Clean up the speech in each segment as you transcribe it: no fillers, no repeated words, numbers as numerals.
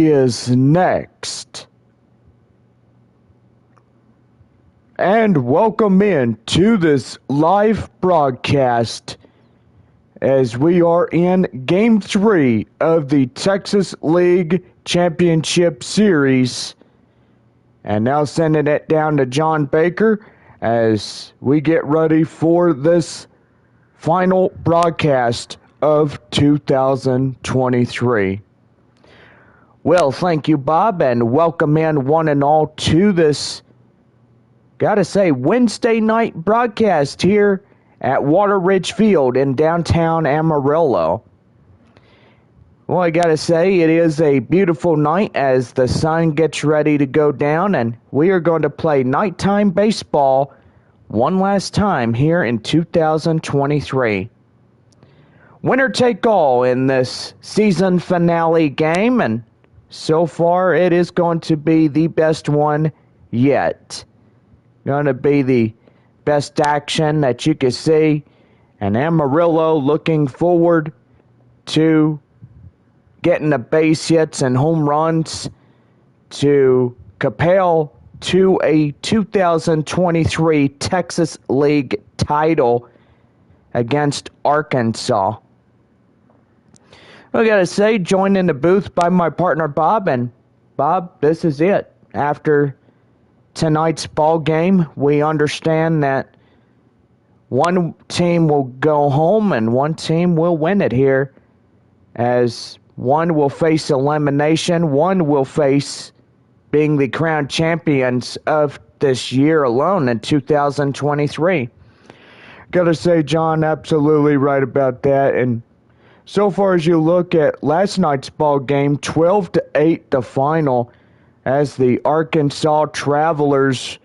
is next. And welcome in to this live broadcast as we are in Game 3 of the Texas League Championship Series. And now sending it down to John Baker as we get ready for this final broadcast of 2023. Well, thank you, Bob, and welcome in one and all to this, gotta say, Wednesday night broadcast here at Water Ridge Field in downtown Amarillo. Well, I gotta say, it is a beautiful night as the sun gets ready to go down, and we are going to play nighttime baseball one last time here in 2023. Winner take all in this season finale game, and so far it is going to be the best one yet. Going to be the best action that you can see, and Amarillo looking forward to getting the base hits and home runs to compel to a 2023 Texas League title against Arkansas. I gotta say, joined in the booth by my partner Bob, and Bob, this is it. After tonight's ball game, we understand that one team will go home and one team will win it here, as one will face elimination, one will face being the crowned champions of this year alone in 2023. Gotta say, John, absolutely right about that. And so far as you look at last night's ball game, 12-8 the final, as the Arkansas Travelers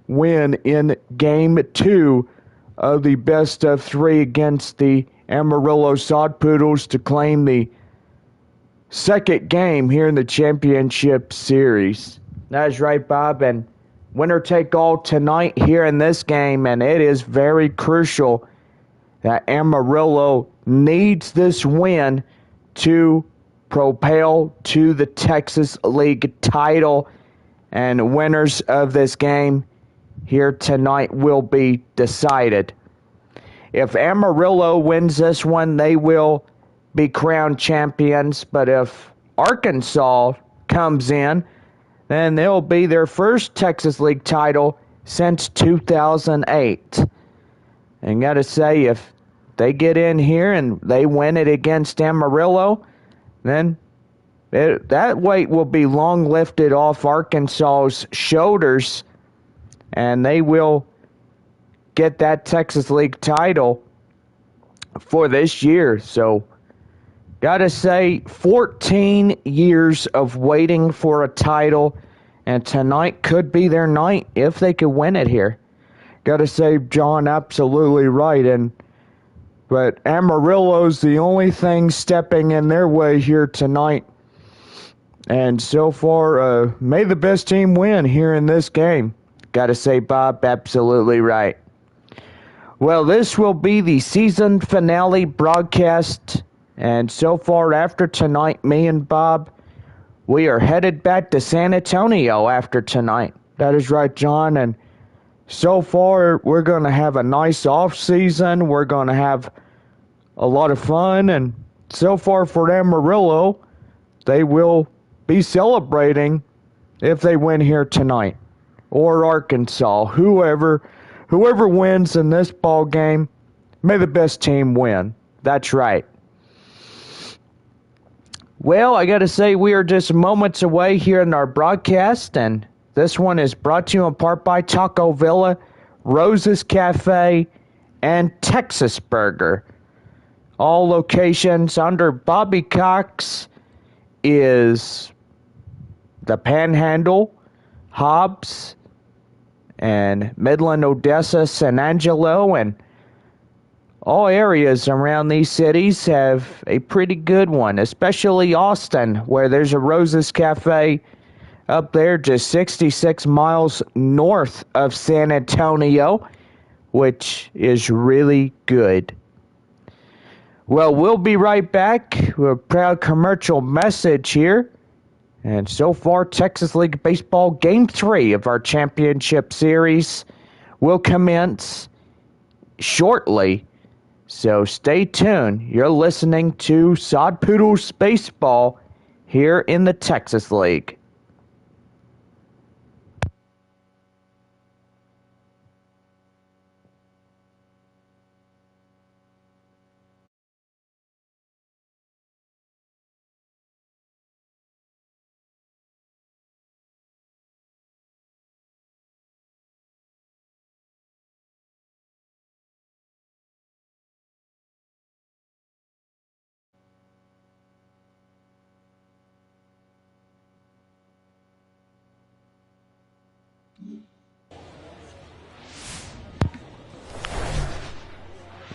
win in Game 2 of the best of 3 against the Amarillo Sod Poodles to claim the second game here in the championship series. That is right, Bob, and winner take all tonight here in this game, and it is very crucial that Amarillo needs this win to propel to the Texas League title, and winners of this game here tonight will be decided. If Amarillo wins this one, they will be crowned champions, but if Arkansas comes in, then they'll be their first Texas League title since 2008. And gotta say, if they get in here and they win it against Amarillo, then that weight will be long lifted off Arkansas's shoulders, and they will get that Texas League title for this year. So, gotta say, 14 years of waiting for a title, and tonight could be their night if they could win it here. Gotta say, John, absolutely right. But Amarillo's the only thing stepping in their way here tonight. And so far, may the best team win here in this game. Gotta say, Bob, absolutely right. Well, this will be the season finale broadcast. And so far after tonight, me and Bob, we are headed back to San Antonio after tonight. That is right, John. And so far, we're going to have a nice off season. We're going to have a lot of fun. And so far for Amarillo, they will be celebrating if they win here tonight. Or Arkansas. Whoever wins in this ball game, may the best team win. That's right. Well, I got to say, we are just moments away here in our broadcast, and this one is brought to you in part by Taco Villa, Rose's Cafe, and Texas Burger. All locations under Bobby Cox is the Panhandle, Hobbs, and Midland, Odessa, San Angelo, and all areas around these cities have a pretty good one, especially Austin, where there's a Rose's Cafe up there just 66 miles north of San Antonio, which is really good. Well, we'll be right back with a proud commercial message here And so far, Texas League Baseball Game 3 of our championship series will commence shortly. So stay tuned. You're listening to Sod Poodles Baseball here in the Texas League.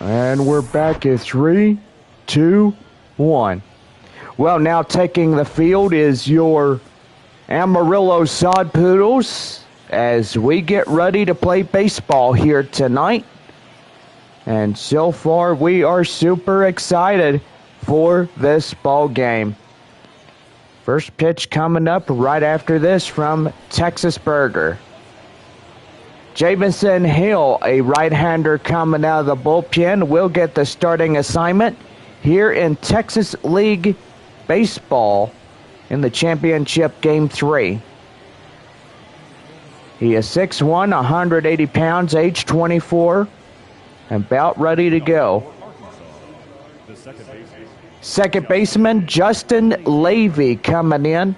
And we're back at 3, 2, 1. Well, now taking the field is your Amarillo Sod Poodles as we get ready to play baseball here tonight. And so far, we are super excited for this ball game. First pitch coming up right after this from Texas Burger. Jamison Hill, a right-hander coming out of the bullpen, will get the starting assignment here in Texas League Baseball in the championship Game 3. He is 6'1", 180 pounds, age 24, and about ready to go. Second baseman Justin Levy coming in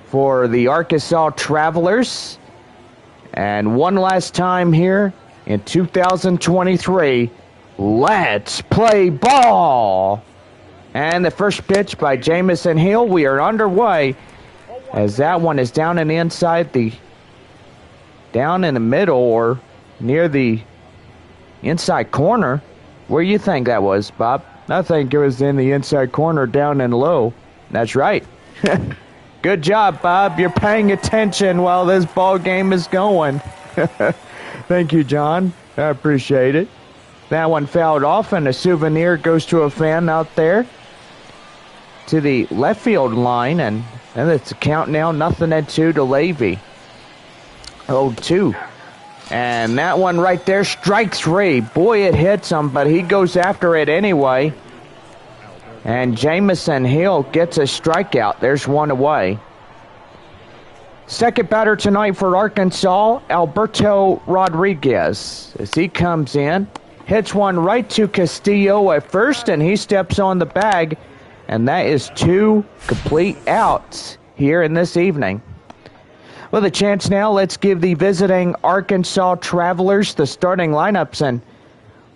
for the Arkansas Travelers. And one last time here in 2023, let's play ball. And the first pitch by Jamison Hill, we are underway as that one is down and inside down in the middle or near the inside corner. Where do you think that was, Bob? I think it was in the inside corner down and low. That's right. Good job, Bob. You're paying attention while this ball game is going. Thank you, John. I appreciate it. That one fouled off, and a souvenir goes to a fan out there to the left field line, and it's a count now, 0-2 to Levy. 0-2. And that one right there, strike 3. Boy, it hits him, but he goes after it anyway. And Jamison Hill gets a strikeout. There's one away. Second batter tonight for Arkansas, Alberto Rodriguez. As he comes in, hits one right to Castillo at first, and he steps on the bag. And that is 2 complete outs here in this evening. With a chance now, let's give the visiting Arkansas Travelers the starting lineups. And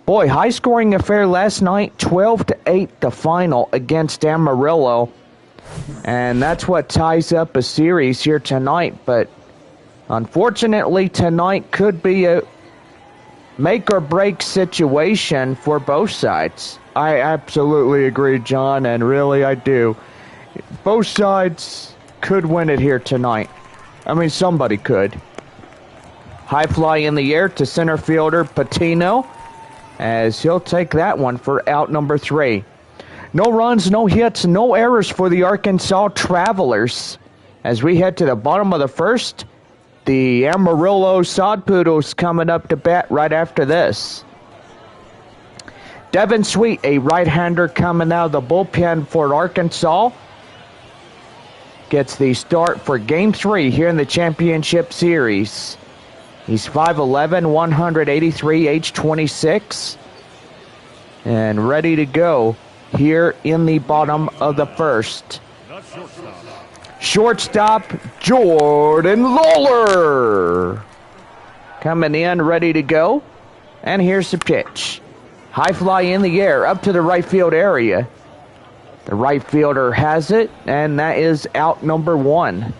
boy, high-scoring affair last night, 12-8 the final against Amarillo. And that's what ties up a series here tonight. But unfortunately, tonight could be a make-or-break situation for both sides. I absolutely agree, John, and really I do. Both sides could win it here tonight. I mean, somebody could. High fly in the air to center fielder Patino, as he'll take that one for out number 3. No runs, no hits, no errors for the Arkansas Travelers. As we head to the bottom of the first, the Amarillo Sod Poodles coming up to bat right after this. Devin Sweet, a right-hander coming out of the bullpen for Arkansas, gets the start for Game 3 here in the championship series. He's 5'11", 183, age 26, and ready to go here in the bottom of the first. Shortstop Jordan Lawler coming in, ready to go. And here's the pitch. High fly in the air up to the right field area. The right fielder has it, and that is out number 1.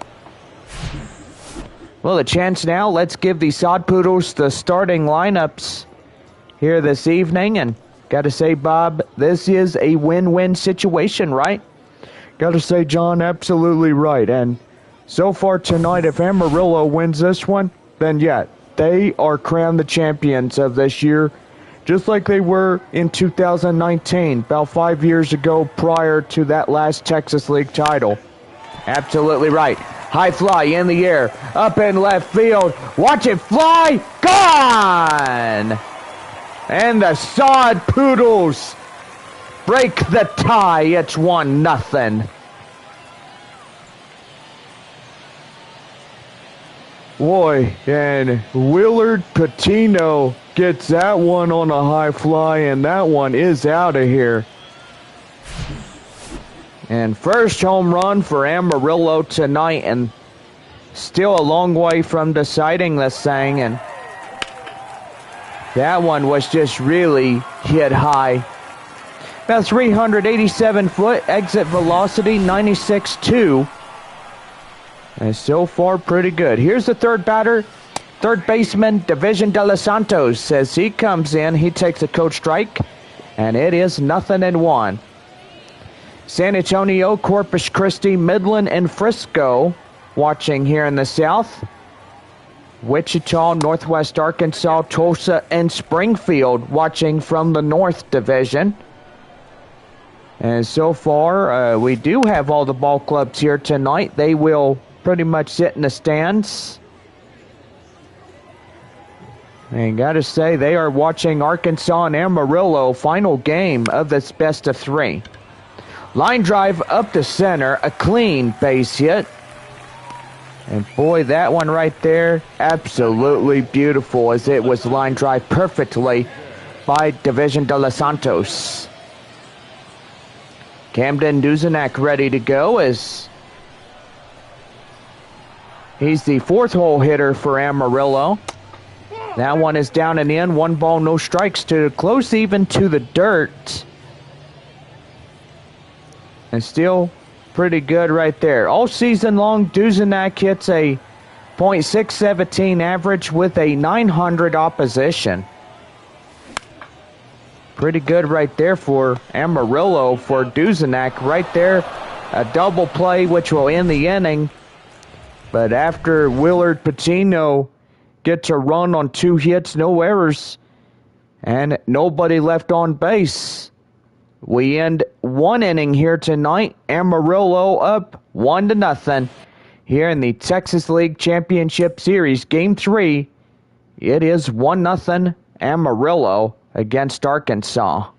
Well, a chance now. Let's give the Sod Poodles the starting lineups here this evening. And got to say, Bob, this is a win-win situation, right? Got to say, John, absolutely right. And so far tonight, if Amarillo wins this one, then yeah, they are crowned the champions of this year, just like they were in 2019, about 5 years ago prior to that last Texas League title. Absolutely right. High fly in the air, up in left field. Watch it fly. Gone! And the Sod Poodles break the tie. It's 1-0. Boy, and Willard Patino gets that one on a high fly, and that one is out of here. And first home run for Amarillo tonight, and still a long way from deciding this thing. And that one was just really hit high. About 387 foot, exit velocity 96.2. And so far, pretty good. Here's the third batter, third baseman, Division de los Santos. As he comes in, he takes a coach strike, and it is 0-1. San Antonio, Corpus Christi, Midland, and Frisco watching here in the south. Wichita, Northwest Arkansas, Tulsa, and Springfield watching from the North Division. And so far, we do have all the ball clubs here tonight. They will pretty much sit in the stands. And gotta say, they are watching Arkansas and Amarillo, final game of this best of three. Line drive up to center, a clean base hit. And boy, that one right there, absolutely beautiful, as it was line drive perfectly by Division de los Santos. Camden Duzenak ready to go, as he's the fourth hole hitter for Amarillo. That one is down and in, 1 ball, no strikes to close even to the dirt. And still pretty good right there. All season long, Duzenak hits a .617 average with a 900 opposition. Pretty good right there for Amarillo for Duzenak. Right there, a double play which will end the inning. But after Willard Patino gets a run on 2 hits, no errors, and nobody left on base, we end 1 inning here tonight. Amarillo up 1-0 here in the Texas League Championship Series. Game 3, it is 1-0 Amarillo against Arkansas.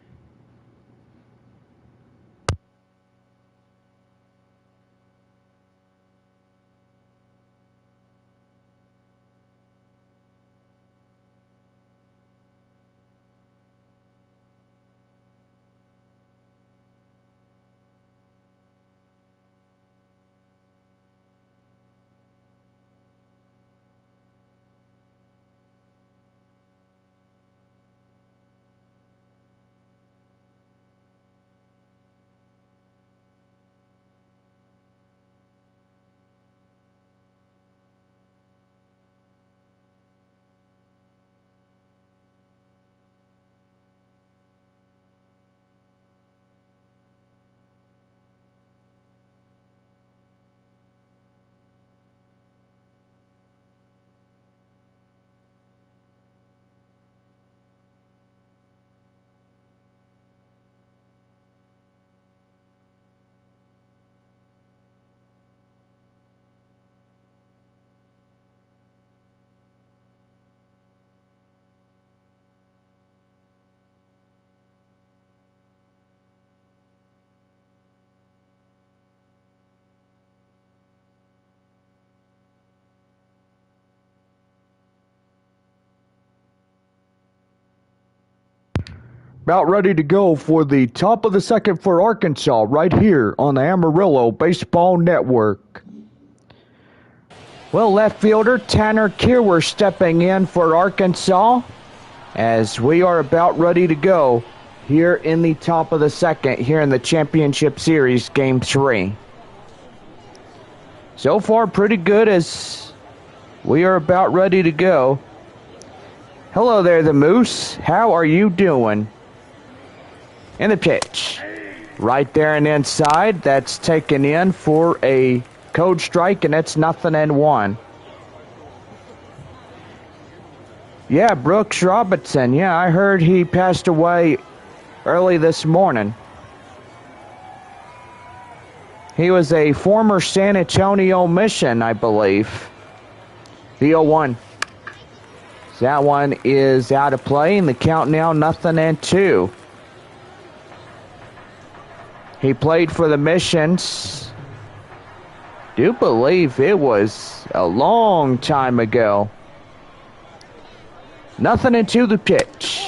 About ready to go for the top of the second for Arkansas right here on the Amarillo Baseball Network. Well, left fielder Tanner Kierwer stepping in for Arkansas as we are about ready to go here in the top of the second here in the Championship Series Game 3. So far pretty good as we are about ready to go. Hello there, the Moose. How are you doing? And the pitch. Right there and inside. That's taken in for a code strike, and it's 0-1. Yeah, Brooks Robinson. Yeah, I heard he passed away early this morning. He was a former San Antonio Mission, I believe. The 0-1. That one is out of play, and the count now 0-2. He played for the Missions. Do believe it was a long time ago. 0-2 the pitch.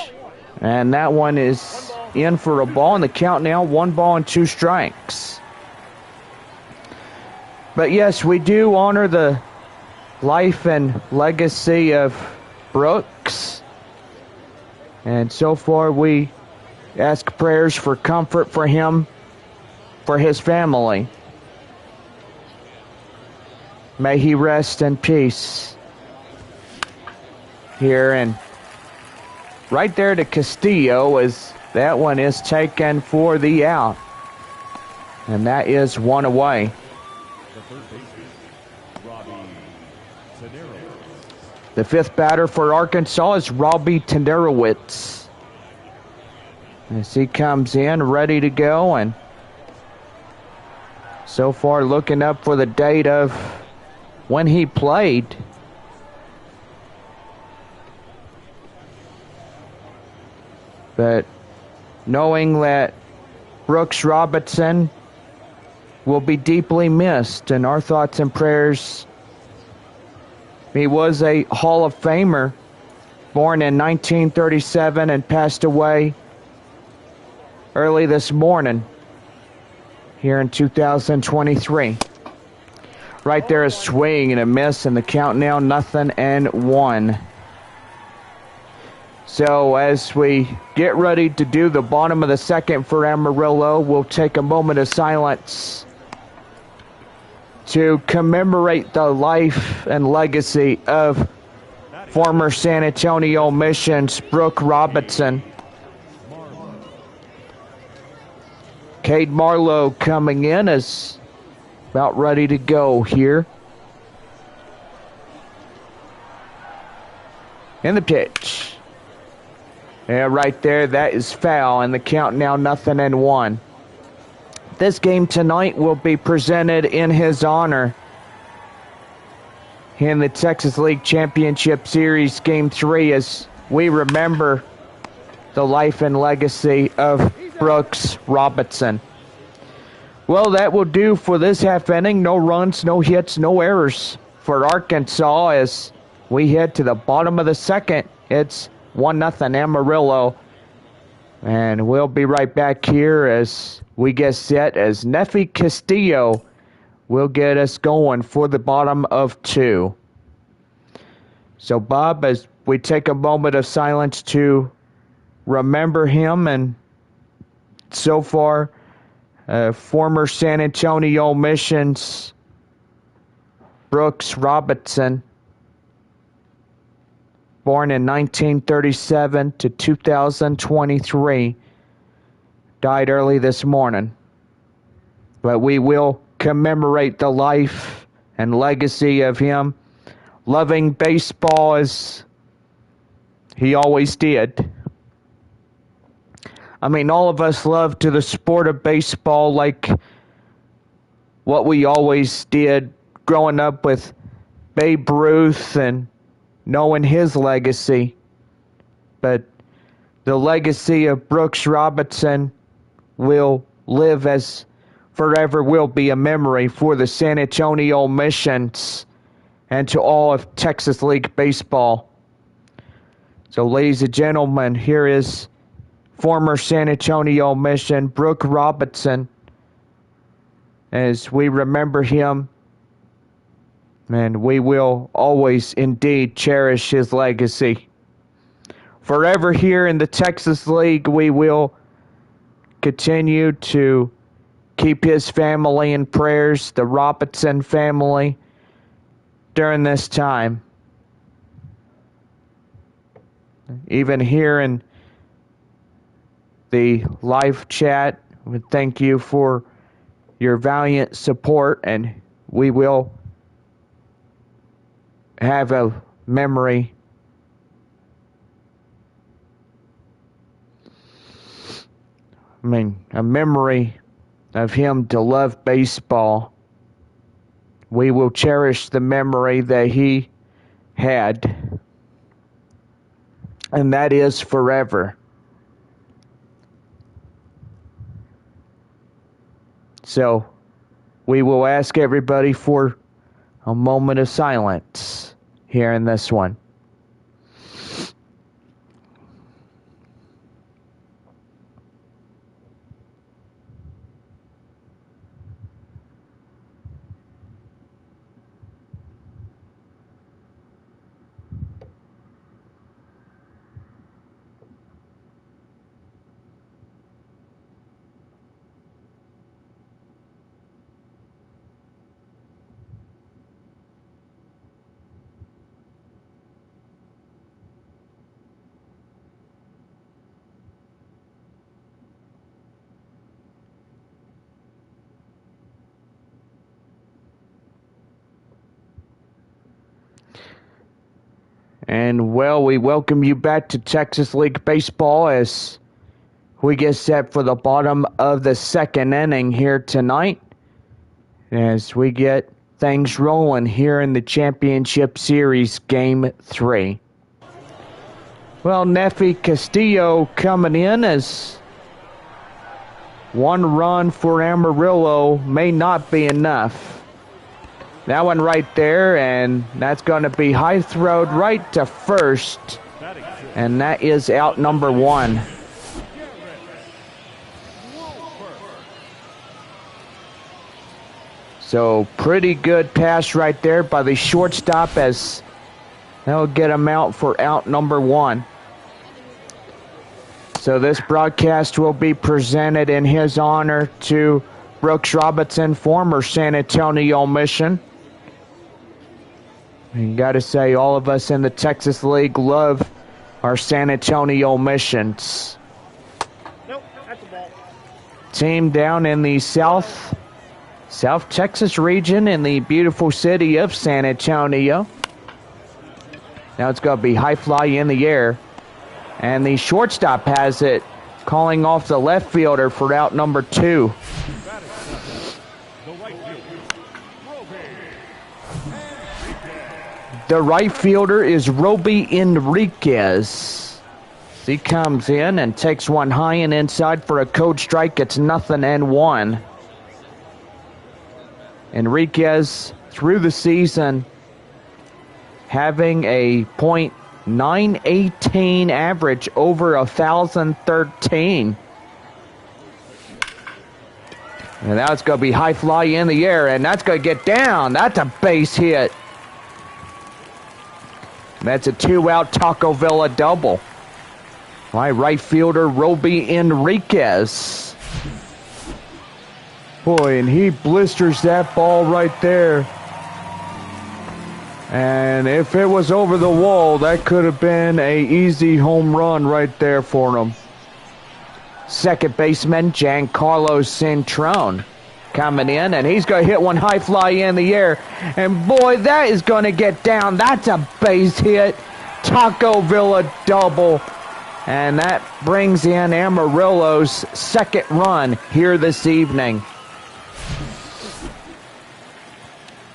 And that one is in for a ball, and the count now 1 ball and 2 strikes. But yes, we do honor the life and legacy of Brooks. And so far we ask prayers for comfort for him, for his family. May he rest in peace. Here, and right there to Castillo, as that one is taken for the out. And that is 1 away. The 5th batter for Arkansas is Robbie Tenderowitz. As he comes in ready to go, and so far looking up for the date of when he played. But knowing that Brooks Robinson will be deeply missed, and our thoughts and prayers. He was a Hall of Famer, born in 1937 and passed away early this morning here in 2023. Right there, a swing and a miss, and the count now 0-1. So as we get ready to do the bottom of the second for Amarillo, we'll take a moment of silence to commemorate the life and legacy of former San Antonio Missions Brooke Robinson. Cade Marlowe coming in is about ready to go here. In the pitch. Yeah, right there, that is foul, and the count now 0-1. This game tonight will be presented in his honor in the Texas League Championship Series Game 3 as we remember the life and legacy of Brooks Robinson. Well, that will do for this half inning. No runs, no hits, no errors for Arkansas as we head to the bottom of the second. It's 1-0 Amarillo. And we'll be right back here as we get set as Nefi Castillo will get us going for the bottom of 2. So, Bob, as we take a moment of silence to remember him, and so far, former San Antonio Missions Brooks Robinson, born in 1937 to 2023, died early this morning. But we will commemorate the life and legacy of him, loving baseball as he always did. I mean, all of us love to the sport of baseball like what we always did growing up with Babe Ruth and knowing his legacy. But the legacy of Brooks Robinson will live as forever will be a memory for the San Antonio Missions and to all of Texas League Baseball. So, ladies and gentlemen, here is former San Antonio Mission Brooke Robinson as we remember him, and we will always indeed cherish his legacy. Forever here in the Texas League, we will continue to keep his family in prayers, the Robinson family, during this time. Even here in the live chat, we thank you for your valiant support, and we will have a memory a memory of him to love baseball. We will cherish the memory that he had, and that is forever. So we will ask everybody for a moment of silence here in this one. And, well, we welcome you back to Texas League Baseball as we get set for the bottom of the second inning here tonight, as we get things rolling here in the Championship Series Game 3. Well, Nefi Castillo coming in as one run for Amarillo may not be enough. That one right there, and that's going to be high throwed right to first, and that is out number one. So pretty good pass right there by the shortstop, as that'll get him out for out number one. So this broadcast will be presented in his honor to Brooks Robinson, former San Antonio Mission. And got to say, all of us in the Texas League love our San Antonio Missions. Nope, that's a ball. Team down in the South Texas region in the beautiful city of San Antonio. Now it's going to be high fly in the air. And the shortstop has it, calling off the left fielder for out number two. The right fielder is Roby Enriquez. He comes in and takes one high and inside for a code strike. It's 0-1. Enriquez, through the season, having a .918 average over 1,013. And now it's going to be high fly in the air, and that's going to get down. That's a base hit. That's a two-out Taco Villa double. Right fielder Roby Enriquez. Boy, and he blisters that ball right there. And if it was over the wall, that could have been an easy home run right there for him. Second baseman Giancarlo Centrone coming in, and he's going to hit one high fly in the air. And boy, that is going to get down. That's a base hit. Taco Villa double. And that brings in Amarillo's second run here this evening.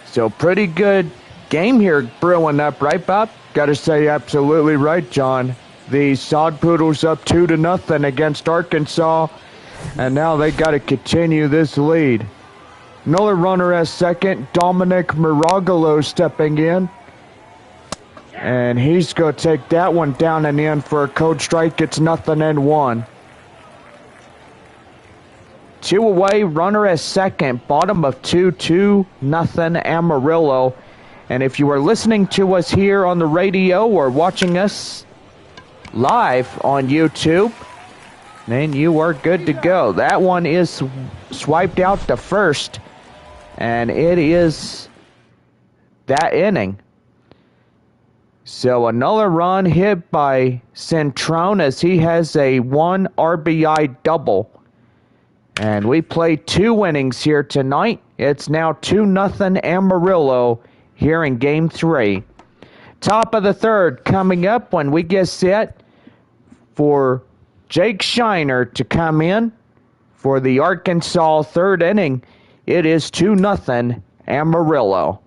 So pretty good game here brewing up, right, Bob? Got to say, absolutely right, John. The Sod Poodles up 2-0 against Arkansas, and now they got to continue this lead. Another runner at second, Dominic Miragalo stepping in. And he's going to take that one down and in for a code strike. It's 0-1. Two away, runner at second, bottom of 2-0 Amarillo. And if you are listening to us here on the radio or watching us live on YouTube, then you are good to go. That one is swiped out to first, and it is that inning. So another run hit by Centrone as he has a 1 RBI double. And we played 2 innings here tonight. It's now 2-0 Amarillo here in Game 3. Top of the third coming up when we get set for Jake Shiner to come in for the Arkansas third inning. It is 2-0 Amarillo.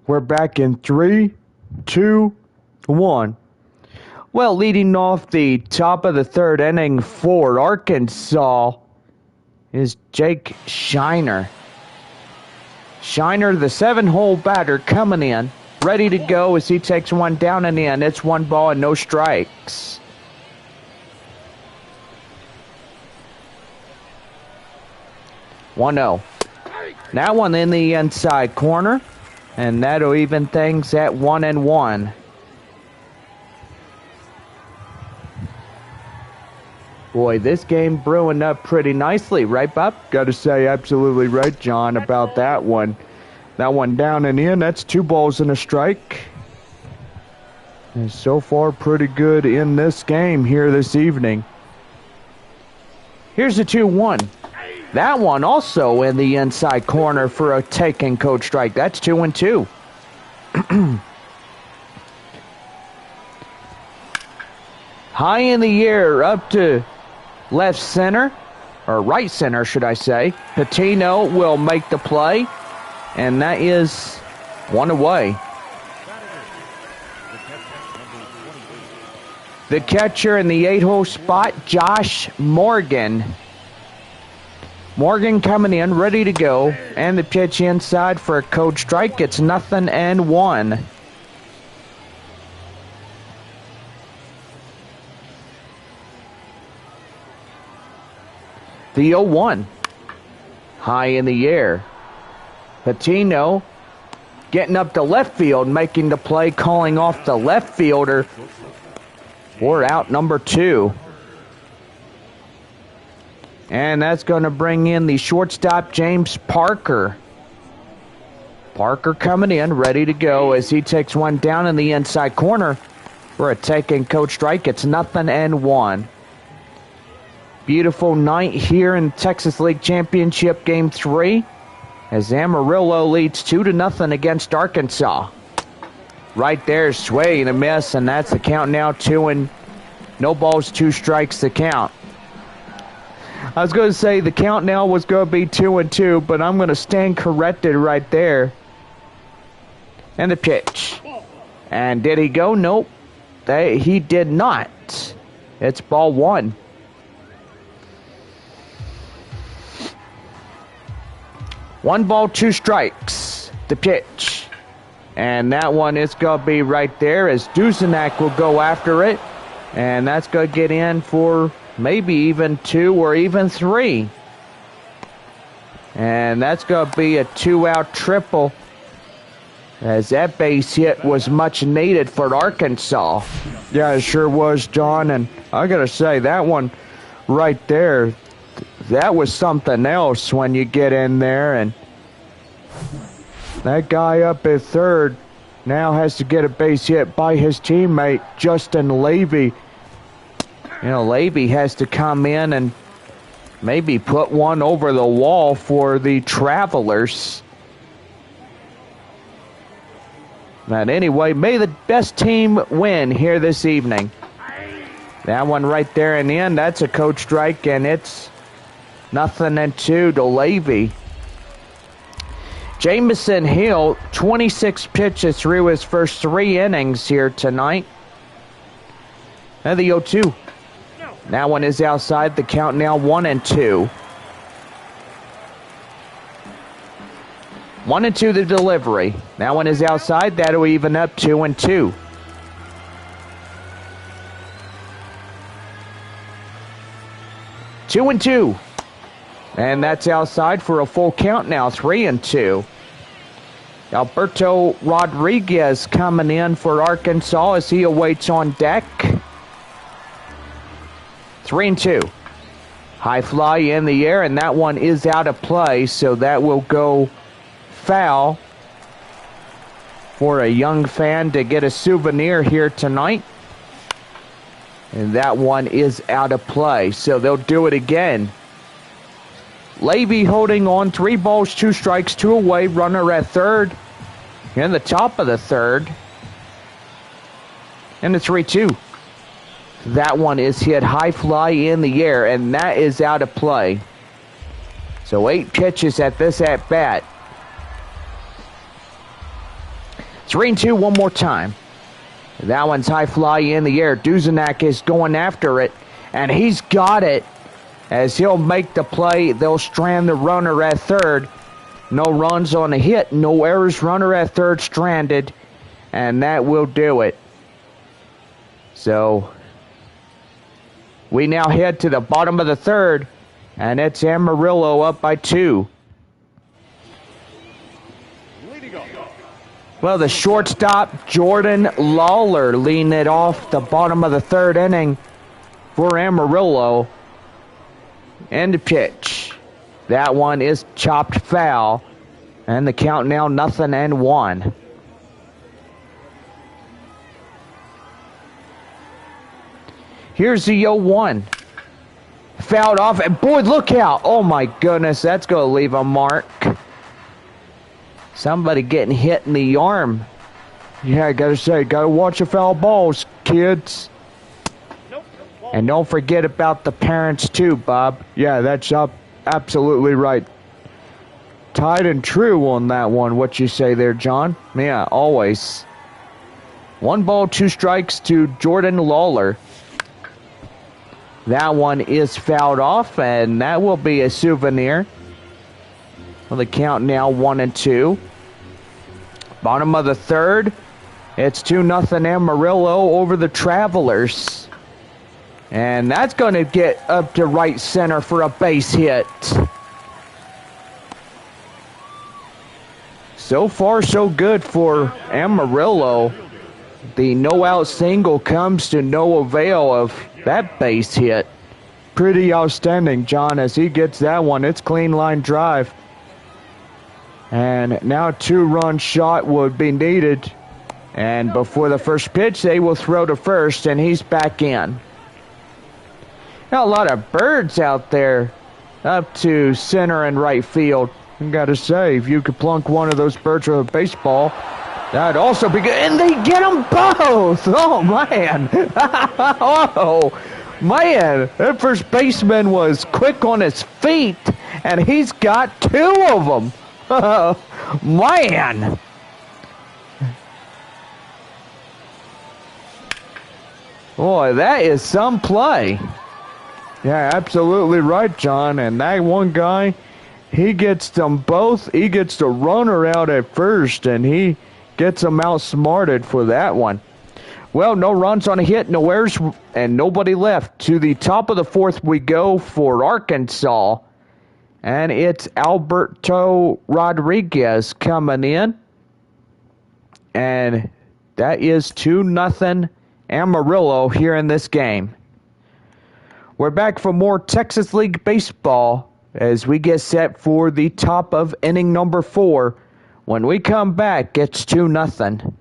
We're back in 3, 2, 1. Well, leading off the top of the third inning for Arkansas is Jake Shiner. Shiner, the 7-hole batter, coming in, ready to go as he takes one down and in. It's 1 ball and no strikes. One 0. That one in the inside corner. And that'll even things at 1-1. Boy, this game brewing up pretty nicely, right, Bob? Got to say, absolutely right, John, about that one. That one down and in, that's 2 balls and a strike. And so far, pretty good in this game here this evening. Here's the 2-1. That one also in the inside corner for a taken code strike. That's 2-2. High in the air up to left center, or right center, should I say. Patino will make the play, and that is 1 away. The catcher in the 8-hole spot, Josh Morgan. Morgan coming in, ready to go, and the pitch inside for a code strike. It's 0-1. The 0-1, high in the air. Patino getting up to left field, making the play, calling off the left fielder for out number 2. And that's going to bring in the shortstop, James Parker. Parker coming in, ready to go as he takes one down in the inside corner for a taken code strike. It's 0-1. Beautiful night here in Texas League Championship Game 3 as Amarillo leads 2-0 against Arkansas. Right there, sway and a miss, and that's the count now. 2 no balls, 2 strikes the count. I was going to say the count now was going to be 2-2, but I'm going to stand corrected right there. And the pitch. And did he go? Nope. He did not. It's ball 1. One ball, 2 strikes. The pitch. And that one is going to be right there as Dusenak will go after it. And that's going to get in for maybe even 2 or even 3. And that's going to be a 2-out triple as that base hit was much needed for Arkansas. Yeah, it sure was, John. And I got to say, that one right there, that was something else when you get in there. And that guy up at third now has to get a base hit by his teammate, Justin Levy. You know, Levy has to come in and maybe put one over the wall for the Travelers. But anyway, may the best team win here this evening. That one right there in the end, that's a code strike, and it's 0-2 to Levy. Jamison Hill, 26 pitches through his first 3 innings here tonight. And the 0-2. That one is outside. The count now 1-2. 1-2 the delivery. That one is outside. That'll even up 2-2. 2-2. And that's outside for a full count now. 3-2. Alberto Rodriguez coming in for Arkansas as he awaits on deck. 3-2. High fly in the air, and that one is out of play, so that will go foul for a young fan to get a souvenir here tonight. And that one is out of play, so they'll do it again. Levy holding on, 3 balls, 2 strikes, 2 away, runner at third. In the top of the third. And the 3-2. That one is hit high fly in the air, and that is out of play. So 8 pitches at this at bat. 3-2 one more time. That one's high fly in the air. Duzenak is going after it, and he's got it. As he'll make the play, they'll strand the runner at third. No runs on the hit, no errors, runner at third stranded, and that will do it. So we now head to the bottom of the third, and it's Amarillo up by 2. Well, the shortstop, Jordan Lawler, leading it off the bottom of the third inning for Amarillo. And the pitch. That one is chopped foul. And the count now 0-1. Here's the 0-1. Fouled off, and boy, look out. Oh my goodness, that's going to leave a mark. Somebody getting hit in the arm. Yeah, I gotta say, gotta watch the foul balls, kids. And don't forget about the parents too, Bob. Yeah, that's absolutely right. Tied and true on that one. What you say there, John? Yeah, always. 1 ball, 2 strikes to Jordan Lawler. That one is fouled off, and that will be a souvenir. Well, the count now 1-2. Bottom of the third. It's 2-0 Amarillo over the Travelers. And that's going to get up to right center for a base hit. So far, so good for Amarillo. The no-out single comes to no avail of that base hit. Pretty outstanding, John, as he gets that one. It's clean line drive. And now a 2-run shot would be needed. And before the first pitch, they will throw to first, and he's back in. Got a lot of birds out there up to center and right field. I gotta say, if you could plunk one of those birds with a baseball, that'd also be good. And they get them both! Oh, man! Oh, man! That first baseman was quick on his feet, and he's got 2 of them! Man! Boy, that is some play. Yeah, absolutely right, John. And that one guy, he gets them both. He gets the runner out at first, and he gets them outsmarted for that one. Well, no runs on a hit, no errors, and nobody left. To the top of the fourth we go for Arkansas. And it's Alberto Rodriguez coming in. And that is 2-0 Amarillo here in this game. We're back for more Texas League baseball as we get set for the top of inning number 4. When we come back, it's 2-0.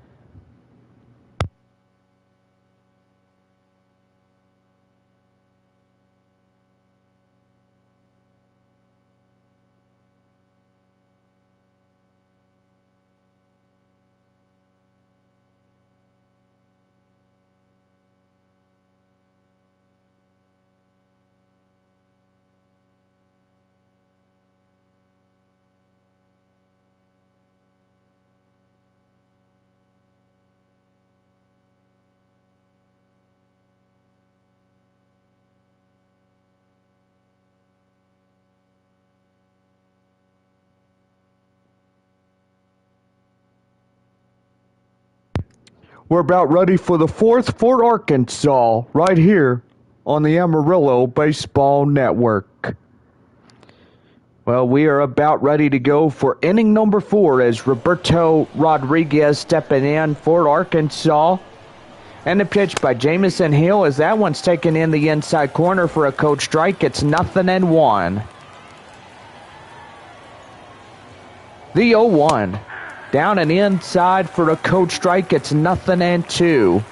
We're about ready for the fourth for Arkansas, right here on the Amarillo Baseball Network. Well, we are about ready to go for inning number 4 as Roberto Rodriguez stepping in for Arkansas. And the pitch by Jamison Hill as that one's taken in the inside corner for a coach strike. It's 0-1. The 0-1. Down and inside for a coach strike. It's 0-2.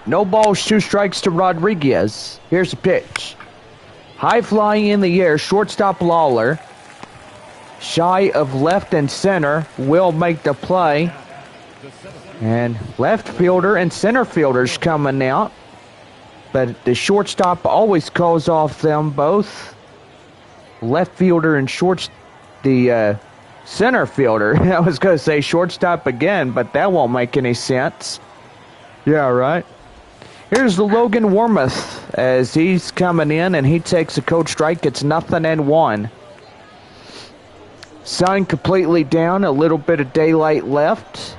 No balls, 2 strikes to Rodriguez. Here's the pitch. High fly in the air, shortstop Lawler. Shy of left and center, will make the play. And left fielder and center fielders coming out. But the shortstop always calls off them both. Left fielder and the center fielder. I was going to say shortstop again, but that won't make any sense. Yeah, right. Here's the Logan Wormuth as he's coming in and he takes a coach strike. It's 0-1. Sun completely down, a little bit of daylight left,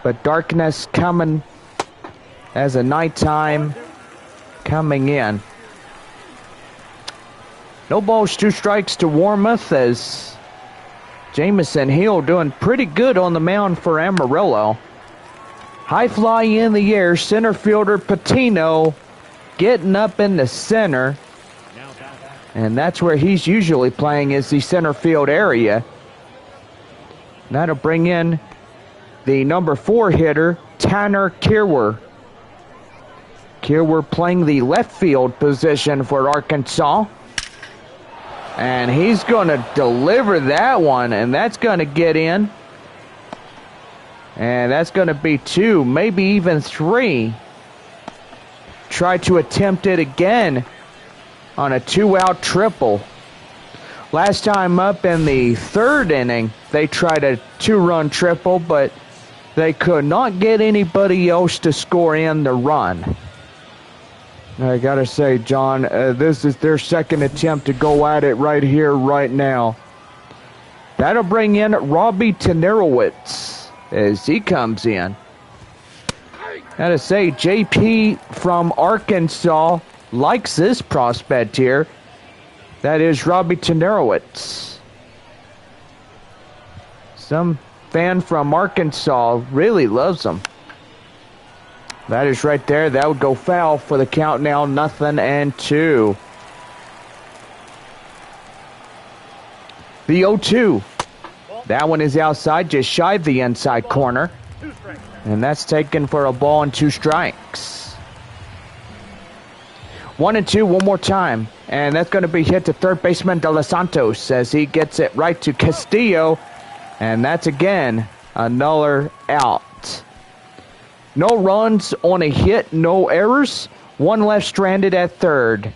but darkness coming as a nighttime coming in. No balls, 2 strikes to Wormuth as Jamison Hill doing pretty good on the mound for Amarillo. High fly in the air, center fielder Patino getting up in the center. And that's where he's usually playing, is the center field area. That'll bring in the number 4 hitter, Tanner Kierwer. Kierwer playing the left field position for Arkansas. And he's going to deliver that one, and that's going to get in. And that's going to be 2, maybe even 3. Try to attempt it again on a 2-out triple. Last time up in the 3rd inning, they tried a 2-run triple, but they could not get anybody else to score in the run. I gotta say, John, this is their 2nd attempt to go at it right here, right now. That'll bring in Robbie Tenerowitz as he comes in. Gotta say, JP from Arkansas likes this prospect here. That is Robbie Tenerowitz. Some fan from Arkansas really loves him. That is right there. That would go foul for the count now, 0-2. The 0-2. That one is outside, just shy of the inside corner. And that's taken for a ball and 2 strikes. 1-2 one more time. And that's going to be hit to third baseman De Los Santos as he gets it right to Castillo. And that's again another out. No runs on a hit, no errors. 1 left stranded at third.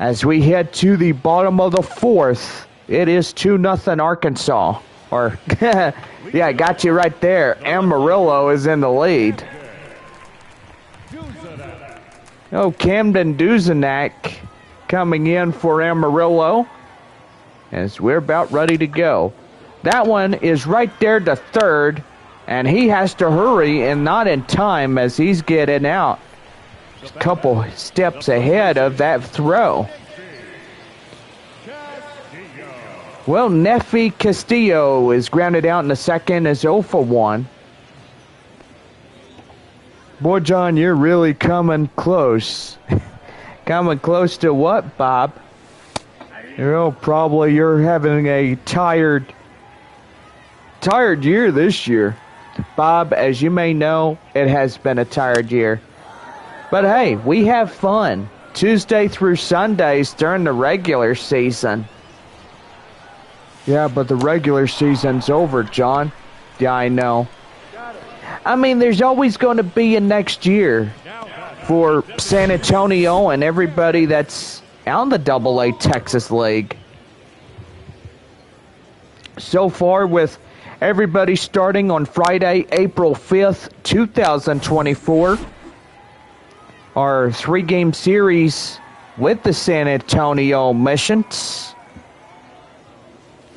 As we head to the bottom of the 4th, it is 2-0 Arkansas. Or, yeah, I got you right there. Amarillo is in the lead. Oh, Camden Duzenak coming in for Amarillo as we're about ready to go. That one is right there to third, and he has to hurry and not in time as he's getting out a couple steps ahead of that throw. Well, Nefi Castillo is grounded out in the second as 0-1. Boy, John, you're really coming close. Coming close to what, Bob? Probably you're having a tired year this year. Bob, as you may know, it has been a tired year. But hey, we have fun Tuesday through Sundays during the regular season. Yeah, but the regular season's over, John. Yeah, I know. I mean, there's always going to be a next year for San Antonio and everybody that's out in the AA Texas League. So far, with everybody starting on Friday, April 5th, 2024, our 3-game series with the San Antonio Missions.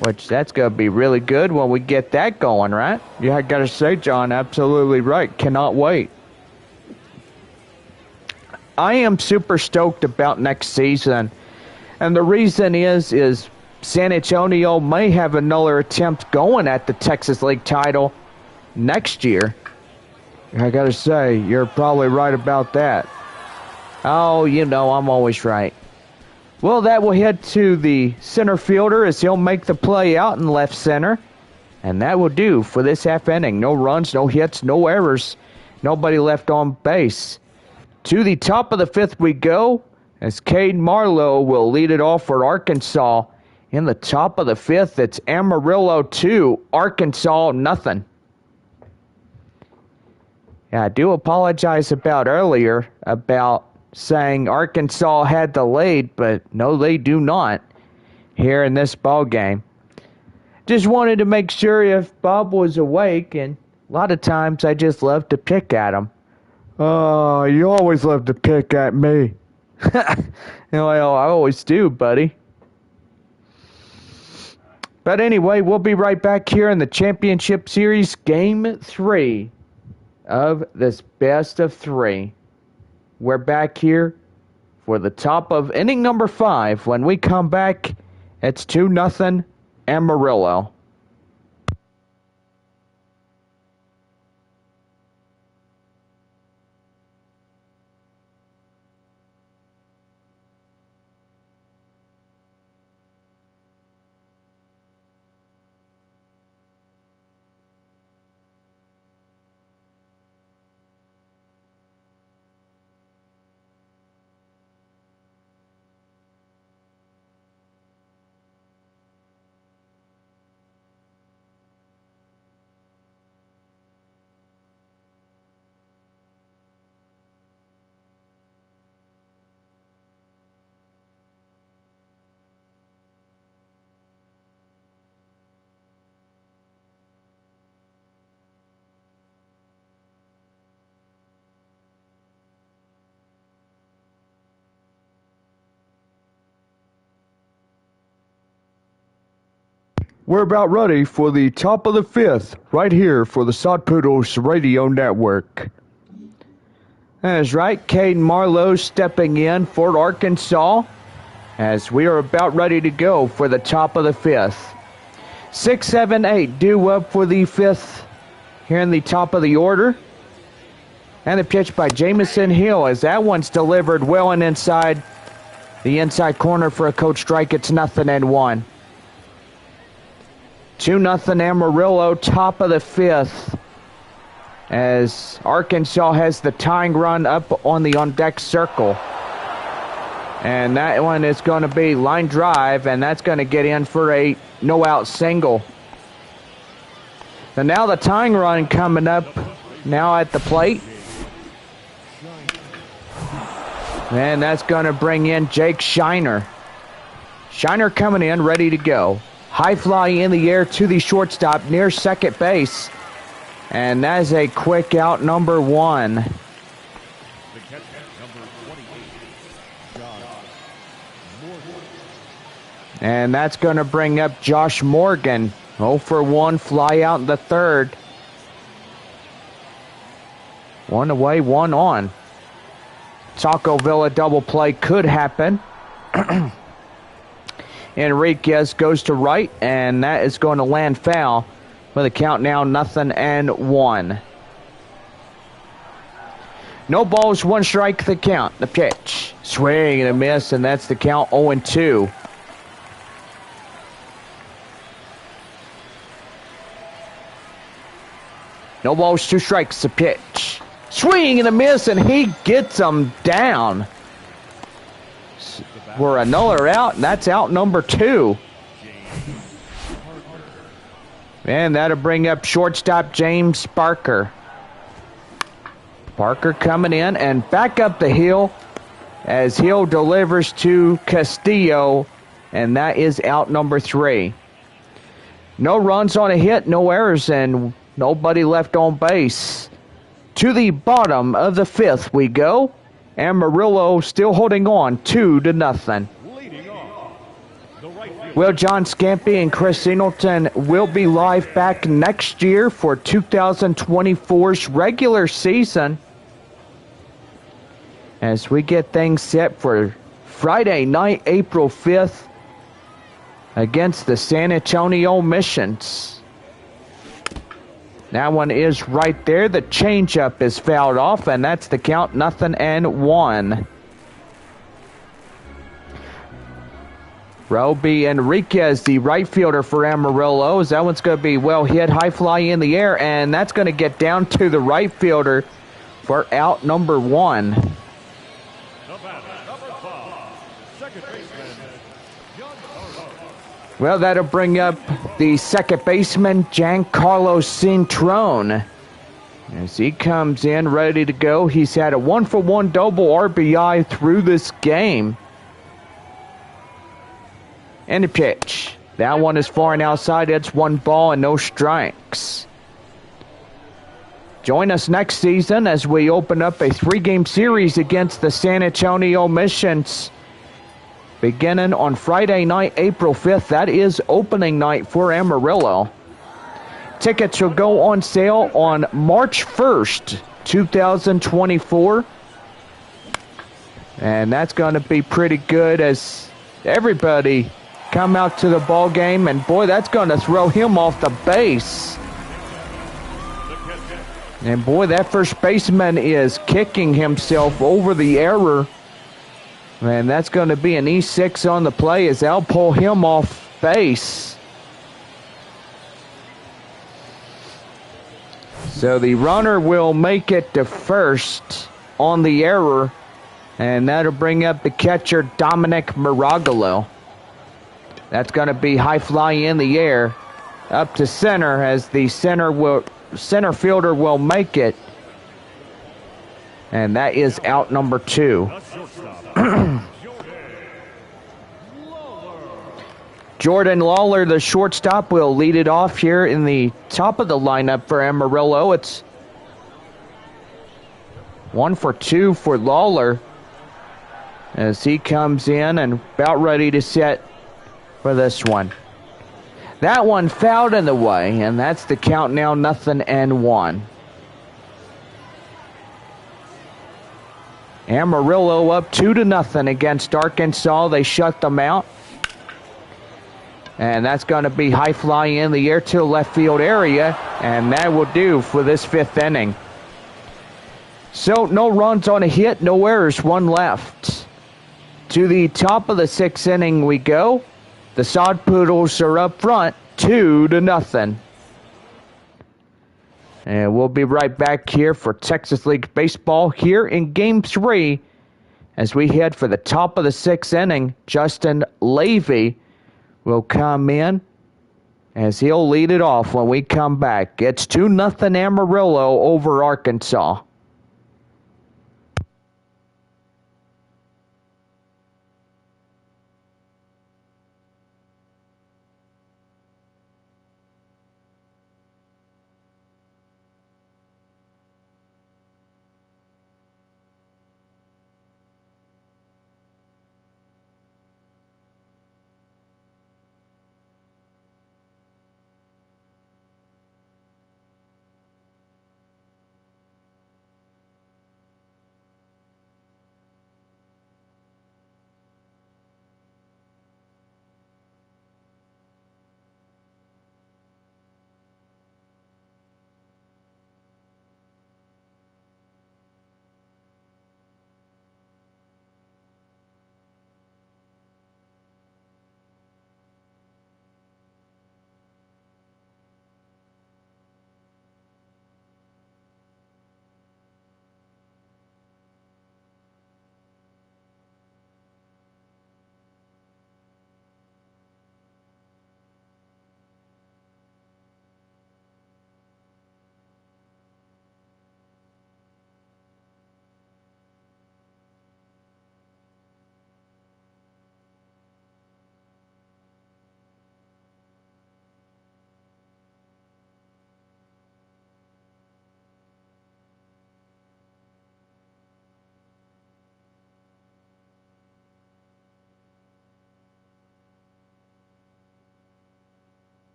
which that's going to be really good when we get that going, right? Yeah, I got to say, John, absolutely right. Cannot wait. I am super stoked about next season, and the reason is San Antonio may have another attempt going at the Texas League title next year. I got to say, you're probably right about that. Oh, you know, I'm always right. Well, that will head to the center fielder as he'll make the play out in left center. And that will do for this half inning. No runs, no hits, no errors. Nobody left on base. To the top of the fifth we go as Cade Marlowe will lead it off for Arkansas. In the top of the fifth, it's Amarillo 2, Arkansas nothing. Yeah, I do apologize about earlier about saying Arkansas had the lead, but no, they do not here in this ball game. Just wanted to make sure if Bob was awake, and a lot of times I just love to pick at him. Oh, you always love to pick at me. Well, I always do, buddy. But anyway, we'll be right back here in the Championship Series Game 3 of this best of 3. We're back here for the top of inning number 5. When we come back, it's 2-0 Amarillo. We're about ready for the top of the fifth, right here for the Sod Poodles Radio Network. That's right, Cade Marlowe stepping in for Arkansas as we are about ready to go for the top of the fifth. 6, 7, 8 due up for the fifth here in the top of the order. And the pitch by Jamison Hill as that one's delivered well and inside the inside corner for a coach strike. It's 0-1. 2-0 Amarillo, top of the fifth, as Arkansas has the tying run up on the on-deck circle. And that one is going to be line drive, and that's going to get in for a no-out single. And now the tying run coming up now at the plate. And that's going to bring in Jake Shiner. Shiner coming in, ready to go. High fly in the air to the shortstop near second base. And that is a quick out, number 1. And that's going to bring up Josh Morgan. 0 for 1, fly out in the third. 1 away, 1 on. Taco Villa double play could happen. Enriquez goes to right, and that is going to land foul with a count now 0-1. No balls, 1 strike, the count. The pitch. Swing and a miss, and that's the count 0-2. No balls, 2 strikes, the pitch. Swing and a miss, and he gets them down. For another out, and that's out number 2. And that'll bring up shortstop James Parker. Parker coming in and back up the hill as Hill delivers to Castillo, and that is out number 3. No runs on a hit, no errors, and nobody left on base. To the bottom of the fifth we go. Amarillo still holding on 2-0. Leading off, the right fielder, Well, John Scampy and Chris Singleton will be live back next year for 2024's regular season as we get things set for Friday night, April 5th against the San Antonio Missions. That one is right there. The changeup is fouled off, and that's the count, 0-1. Roby Enriquez, the right fielder for Amarillo. That one's going to be well hit, high fly in the air, and that's going to get down to the right fielder for out number 1. Well, that'll bring up the second baseman, Giancarlo Cintrone. As he comes in ready to go, he's had a 1-for-1 double RBI through this game. And the pitch. That one is far and outside. It's 1 ball and no strikes. Join us next season as we open up a 3-game series against the San Antonio Missions. Beginning on Friday night, April 5th. That is opening night for Amarillo. Tickets will go on sale on March 1st, 2024. And that's going to be pretty good as everybody come out to the ball game. And boy, that's going to throw him off the base. And boy, that first baseman is kicking himself over the error. And that's going to be an E6 on the play as they'll pull him off base. So the runner will make it to first on the error. And that'll bring up the catcher, Dominic Maragalo. That's going to be high fly in the air up to center as the center fielder will make it. And that is out number 2. Jordan Lawler, the shortstop, will lead it off here in the top of the lineup for Amarillo. It's 1 for 2 for Lawler as he comes in and about ready to set for this one. That one fouled in the way, and that's the count now, 0-1. Amarillo up 2-0 against Arkansas. They shut them out. And that's going to be high fly in the air to the left field area. And that will do for this 5th inning. So no runs on a hit, no errors, 1 left. To the top of the 6th inning we go. The Sod Poodles are up front, 2-0. And we'll be right back here for Texas League Baseball here in Game 3 as we head for the top of the 6th inning. Justin Levy will come in as he'll lead it off when we come back. It's 2-0 Amarillo over Arkansas.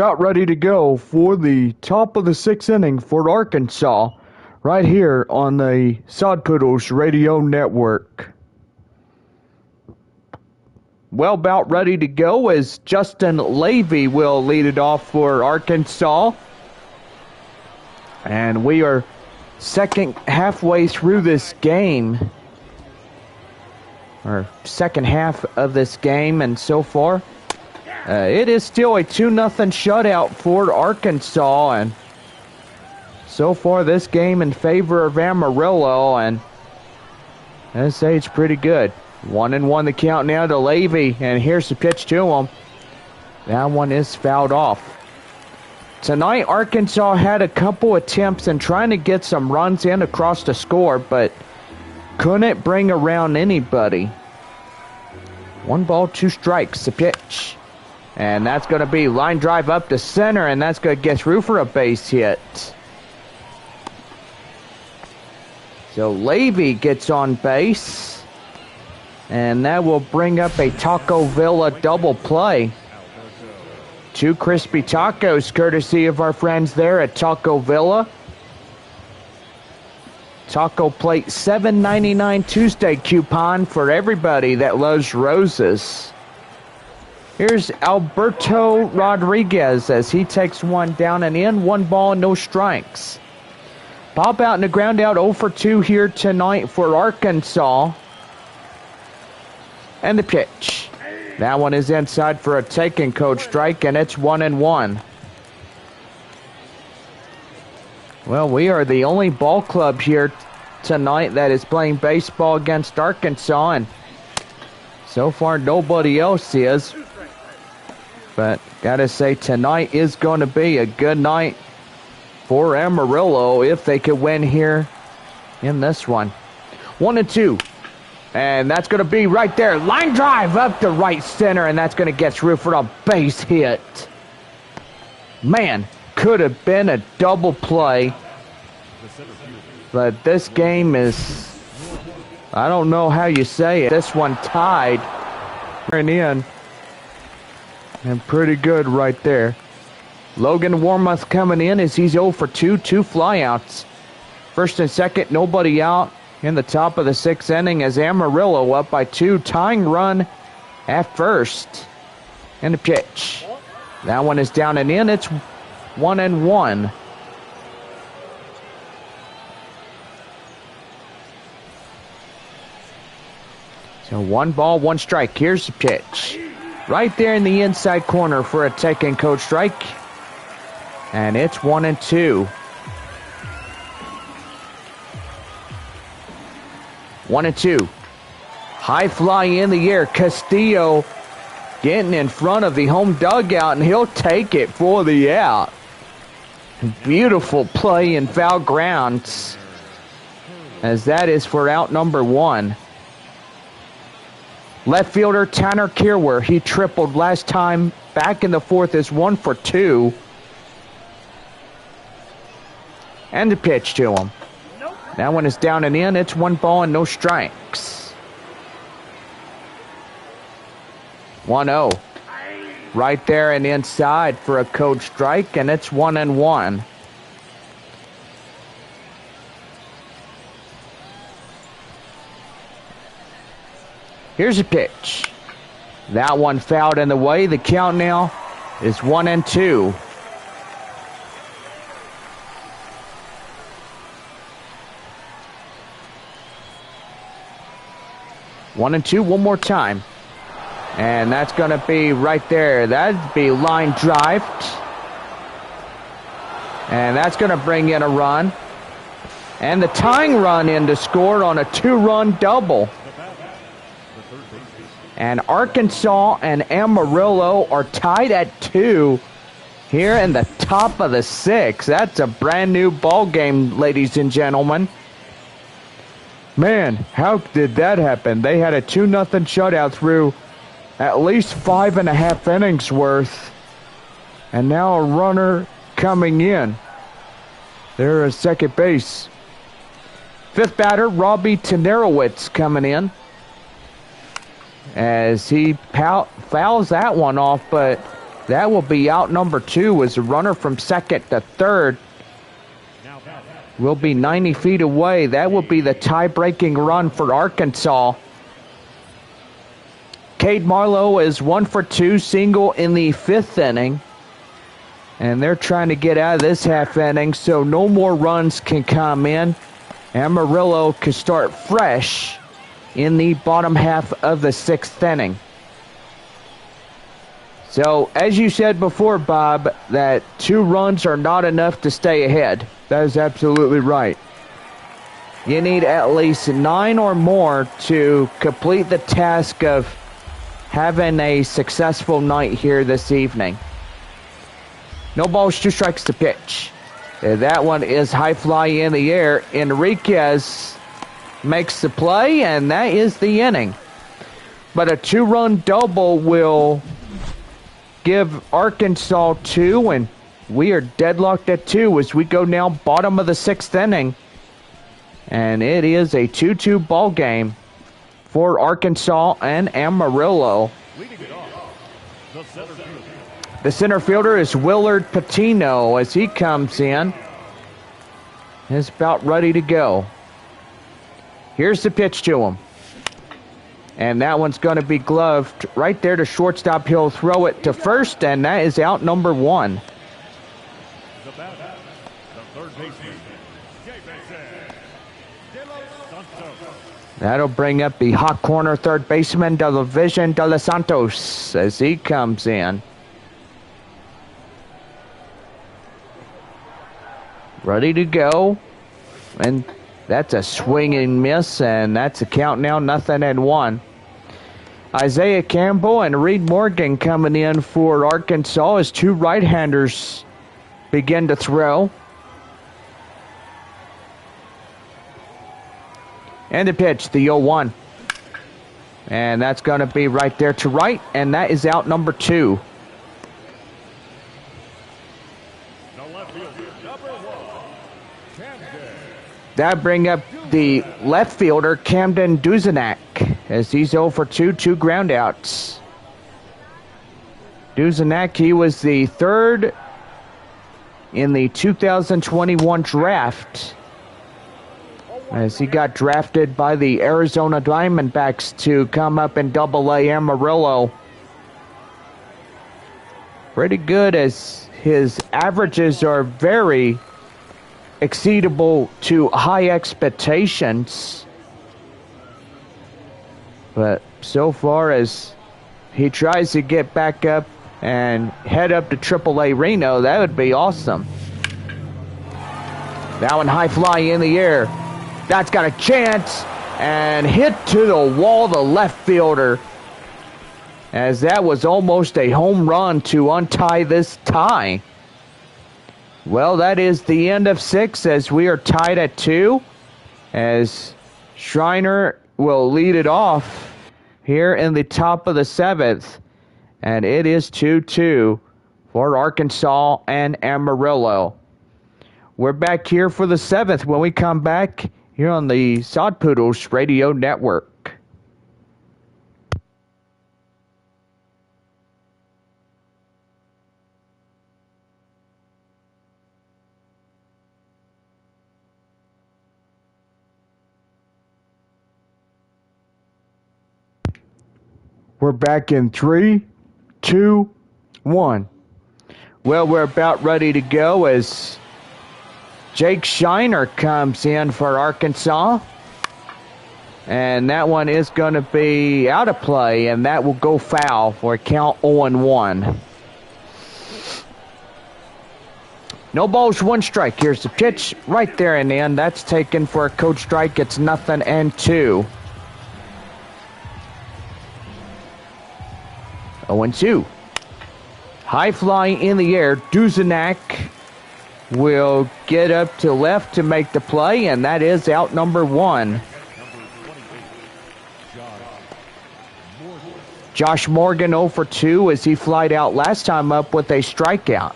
about ready to go for the top of the sixth inning for Arkansas, right here on the Sod Poodles Radio Network. Well, about ready to go as Justin Levy will lead it off for Arkansas. And we are halfway through this game. Or second half of this game, and so far it is still a 2-0 shutout for Arkansas, and so far this game in favor of Amarillo, and I'd say it's pretty good. 1-1 the count now to Levy, and here's the pitch to him. That one is fouled off. Tonight Arkansas had a couple attempts in trying to get some runs in across the score, but couldn't bring around anybody. 1 ball, 2 strikes, the pitch. And that's going to be line drive up to center, and that's going to get through for a base hit. So Levy gets on base, and that will bring up a Taco Villa double play. 2 crispy tacos courtesy of our friends there at Taco Villa. Taco Plate $7.99 Tuesday coupon for everybody that loves roses. Here's Alberto Rodriguez as he takes one down and in. 1 ball, no strikes. Pop out and a ground out 0 for 2 here tonight for Arkansas. And the pitch. That one is inside for a taken code strike, and it's 1-1. Well, we are the only ball club here tonight that is playing baseball against Arkansas, and so far nobody else is. But gotta say, tonight is going to be a good night for Amarillo if they could win here in this one. 1-2. And that's going to be right there. Line drive up to right center, and that's going to get through for a base hit. Man, could have been a double play. But this game is, I don't know how you say it. This one tied and in. And pretty good right there. Logan Warmuth coming in as he's 0 for 2 flyouts. First and second, nobody out in the top of the 6th inning as Amarillo up by 2, tying run at first. And the pitch. That one is down and in. It's 1-1. So 1 ball, 1 strike. Here's the pitch. Right there in the inside corner for a taken code strike. And it's 1-2. 1-2. High fly in the air. Castillo getting in front of the home dugout, and he'll take it for the out. Beautiful play in foul grounds, as that is for out number 1. Left fielder Tanner Kierwer, he tripled last time back in the 4th, is 1 for 2. And the pitch to him. That one is down and in. It's 1 ball and no strikes. 1-0. Right there and inside for a code strike, and it's 1-1. Here's a pitch. That one fouled in the way. The count now is 1-2. One and two, one more time. And that's going to be right there. That'd be line drive. And that's going to bring in a run. And the tying run in to score on a 2-run double. And Arkansas and Amarillo are tied at 2 here in the top of the 6th. That's a brand new ball game, ladies and gentlemen. Man, how did that happen? They had a 2-0 shutout through at least 5.5 innings worth. And now a runner coming in. They're at second base. 5th batter, Robbie Tenerowitz coming in. As he fouls that one off, but That will be out number 2 as a runner from second to third will be 90 feet away. That will be the tie-breaking run for Arkansas. Cade Marlowe is 1 for 2 single in the 5th inning. And they're trying to get out of this half inning so no more runs can come in. Amarillo can start fresh in the bottom half of the 6th inning. So, as you said before, Bob, that 2 runs are not enough to stay ahead. That is absolutely right. You need at least 9 or more to complete the task of having a successful night here this evening. No balls, 2 strikes to pitch. That one is high fly in the air. Enriquez makes the play, and that is the inning. But a 2-run double will give Arkansas 2, and we are deadlocked at 2 as we go now bottom of the 6th inning. And it is a 2-2 ball game for Arkansas and Amarillo. The center fielder is Willard Patino as he comes in. Is about ready to go. Here's the pitch to him. And that one's going to be gloved right there to shortstop. He'll throw it to first, and that is out number 1. The batter, the third baseman, That'll bring up the hot corner third baseman, Television de los Santos, as he comes in. Ready to go. And that's a swinging miss, and that's a count now, 0-1. Isaiah Campbell and Reed Morgan coming in for Arkansas as 2 right-handers begin to throw. And the pitch, the 0-1. And that's going to be right there to right, and that is out number 2. That bring up the left fielder, Camden Duzenak, as he's 0 for 2, 2 groundouts. Duzenak, he was the 3rd in the 2021 draft, as he got drafted by the Arizona Diamondbacks to come up in Double-A Amarillo. Pretty good, as his averages are very exceedable to high expectations. But so far as he tries to get back up and head up to Triple-A Reno, that would be awesome. That one high fly in the air. That's got a chance, and hit to the wall, the left fielder, as that was almost a home run to untie this tie. Well, that is the end of 6 as we are tied at 2, as Schreiner will lead it off here in the top of the 7th, and it is 2-2 for Arkansas and Amarillo. We're back here for the 7th when we come back here on the Sod Poodles Radio Network. We're back in 3, 2, 1. Well, we're about ready to go as Jake Shiner comes in for Arkansas. And that one is going to be out of play, and that will go foul for a count 0-1. No balls, 1 strike. Here's the pitch right there in the end. That's taken for a code strike. It's 0-2. 0-2. High fly in the air. Duzenak will get up to left to make the play, and that is out number 1. Josh Morgan 0 for 2 as he flied out last time up with a strikeout.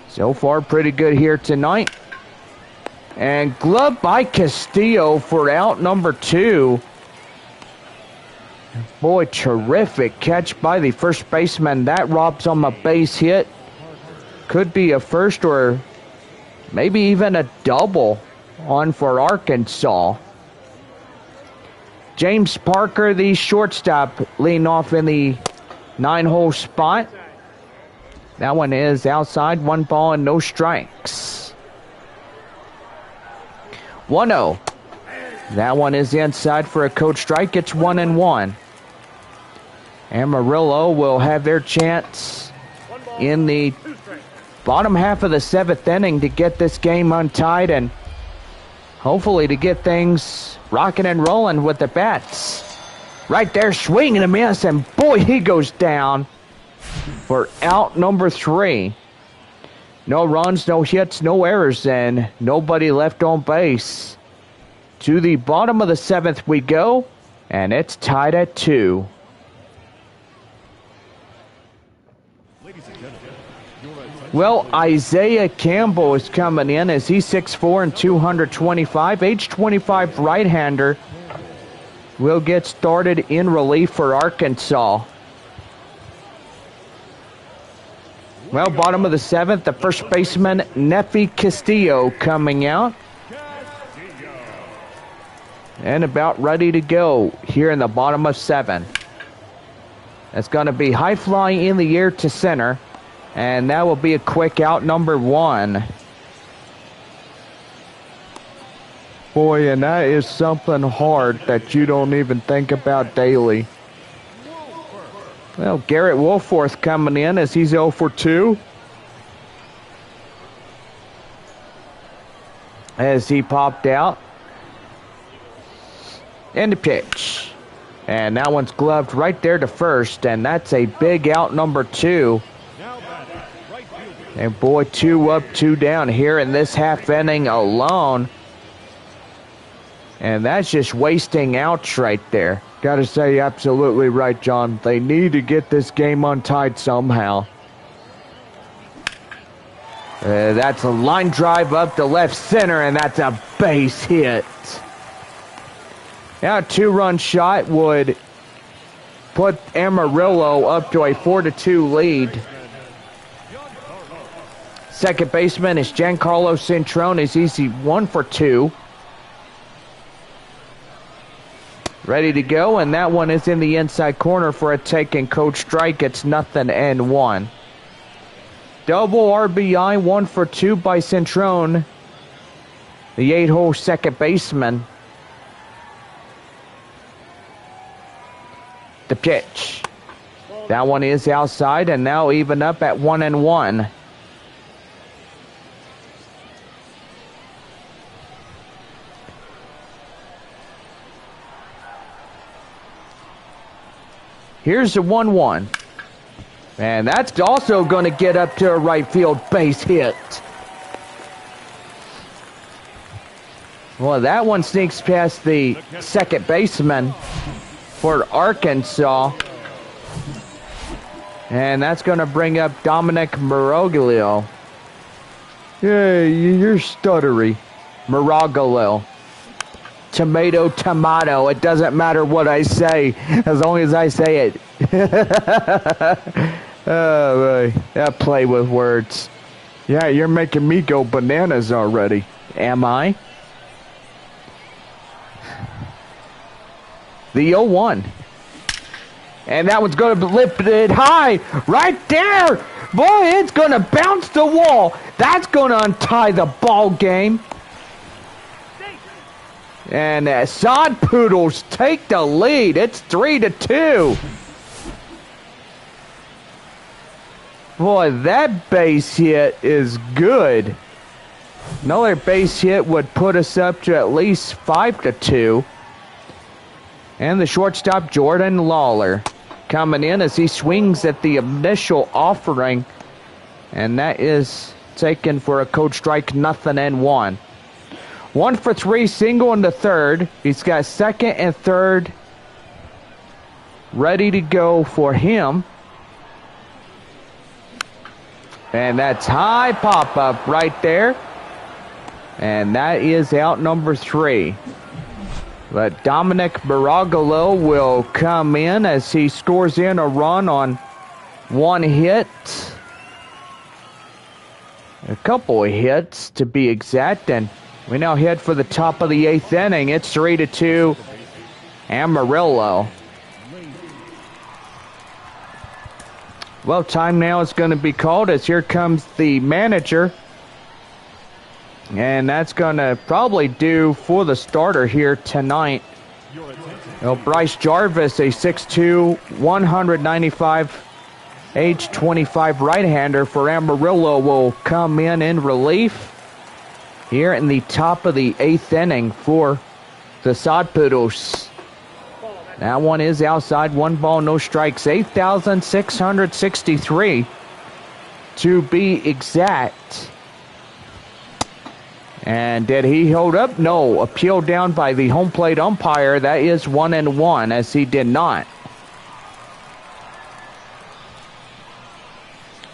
So far, pretty good here tonight. And glove by Castillo for out number 2. Boy, terrific catch by the first baseman. That robs him a base hit. Could be a first or maybe even a double on for Arkansas. James Parker, the shortstop, leading off in the 9-hole spot. That one is outside, 1 ball and no strikes. 1-0. That one is inside for a code strike. It's 1-1. Amarillo will have their chance in the bottom half of the 7th inning to get this game untied and hopefully to get things rocking and rolling with the bats. Right there, swing and a miss, and boy, he goes down for out number 3. No runs, no hits, no errors, and nobody left on base. To the bottom of the 7th we go, and it's tied at 2. Well, Isaiah Campbell is coming in as he's 6'4" and 225. Age 25 right-hander will get started in relief for Arkansas. Well, bottom of the 7th, the first baseman, Nefi Castillo, coming out. And about ready to go here in the bottom of 7. That's going to be high fly in the air to center. And that will be a quick out, number 1. Boy, and that is something hard that you don't even think about daily. Well, Garrett Wolforth coming in as he's 0 for 2. As he popped out. And the pitch. And that one's gloved right there to first. And that's a big out, number 2. And boy, 2 up, 2 down here in this half inning alone. And that's just wasting outs right there. Gotta say, absolutely right, John. They need to get this game untied somehow. That's a line drive up to left center, and that's a base hit. Now a 2-run shot would put Amarillo up to a 4-2 lead. Second baseman is Giancarlo Centrone. He's easy 1 for 2. Ready to go, and that one is in the inside corner for a taken code strike. It's 0-1. Double RBI, 1 for 2 by Centrone, the 8-hole second baseman. The pitch. That one is outside, and now even up at 1-1. Here's the 1-1. And that's also going to get up to a right field base hit. Well, that one sneaks past the second baseman for Arkansas. And that's going to bring up Dominic Maraglio. Yeah, you're stuttery. Maraglio. Tomato. It doesn't matter what I say, as long as I say it. Oh, boy. Yeah, play with words. Yeah, you're making me go bananas already. Am I? The 0-1. And that one's going to be lifted high. Right there. Boy, it's going to bounce the wall. That's going to untie the ball game. And Sod Poodles take the lead. It's 3-2. Boy, that base hit is good. Another base hit would put us up to at least 5-2. And the shortstop, Jordan Lawler, coming in as he swings at the initial offering. And that is taken for a code strike, 0-1. 1 for 3, single in the third. He's got second and third ready to go for him. And that's high pop-up right there. And that is out number 3. But Dominic Baragalo will come in as he scores in a run on one hit. A couple of hits to be exact, and we now head for the top of the 8th inning. It's 3-2 Amarillo. Well, time now is going to be called as here comes the manager. And that's going to probably do for the starter here tonight. Well, Bryce Jarvis, a 6'2", 195, age 25 right-hander for Amarillo, will come in relief here in the top of the 8th inning for the Sod Poodles. That one is outside, 1 ball, no strikes, 8,663 to be exact. And did he hold up? No. Appealed down by the home plate umpire. That is 1-1, as he did not.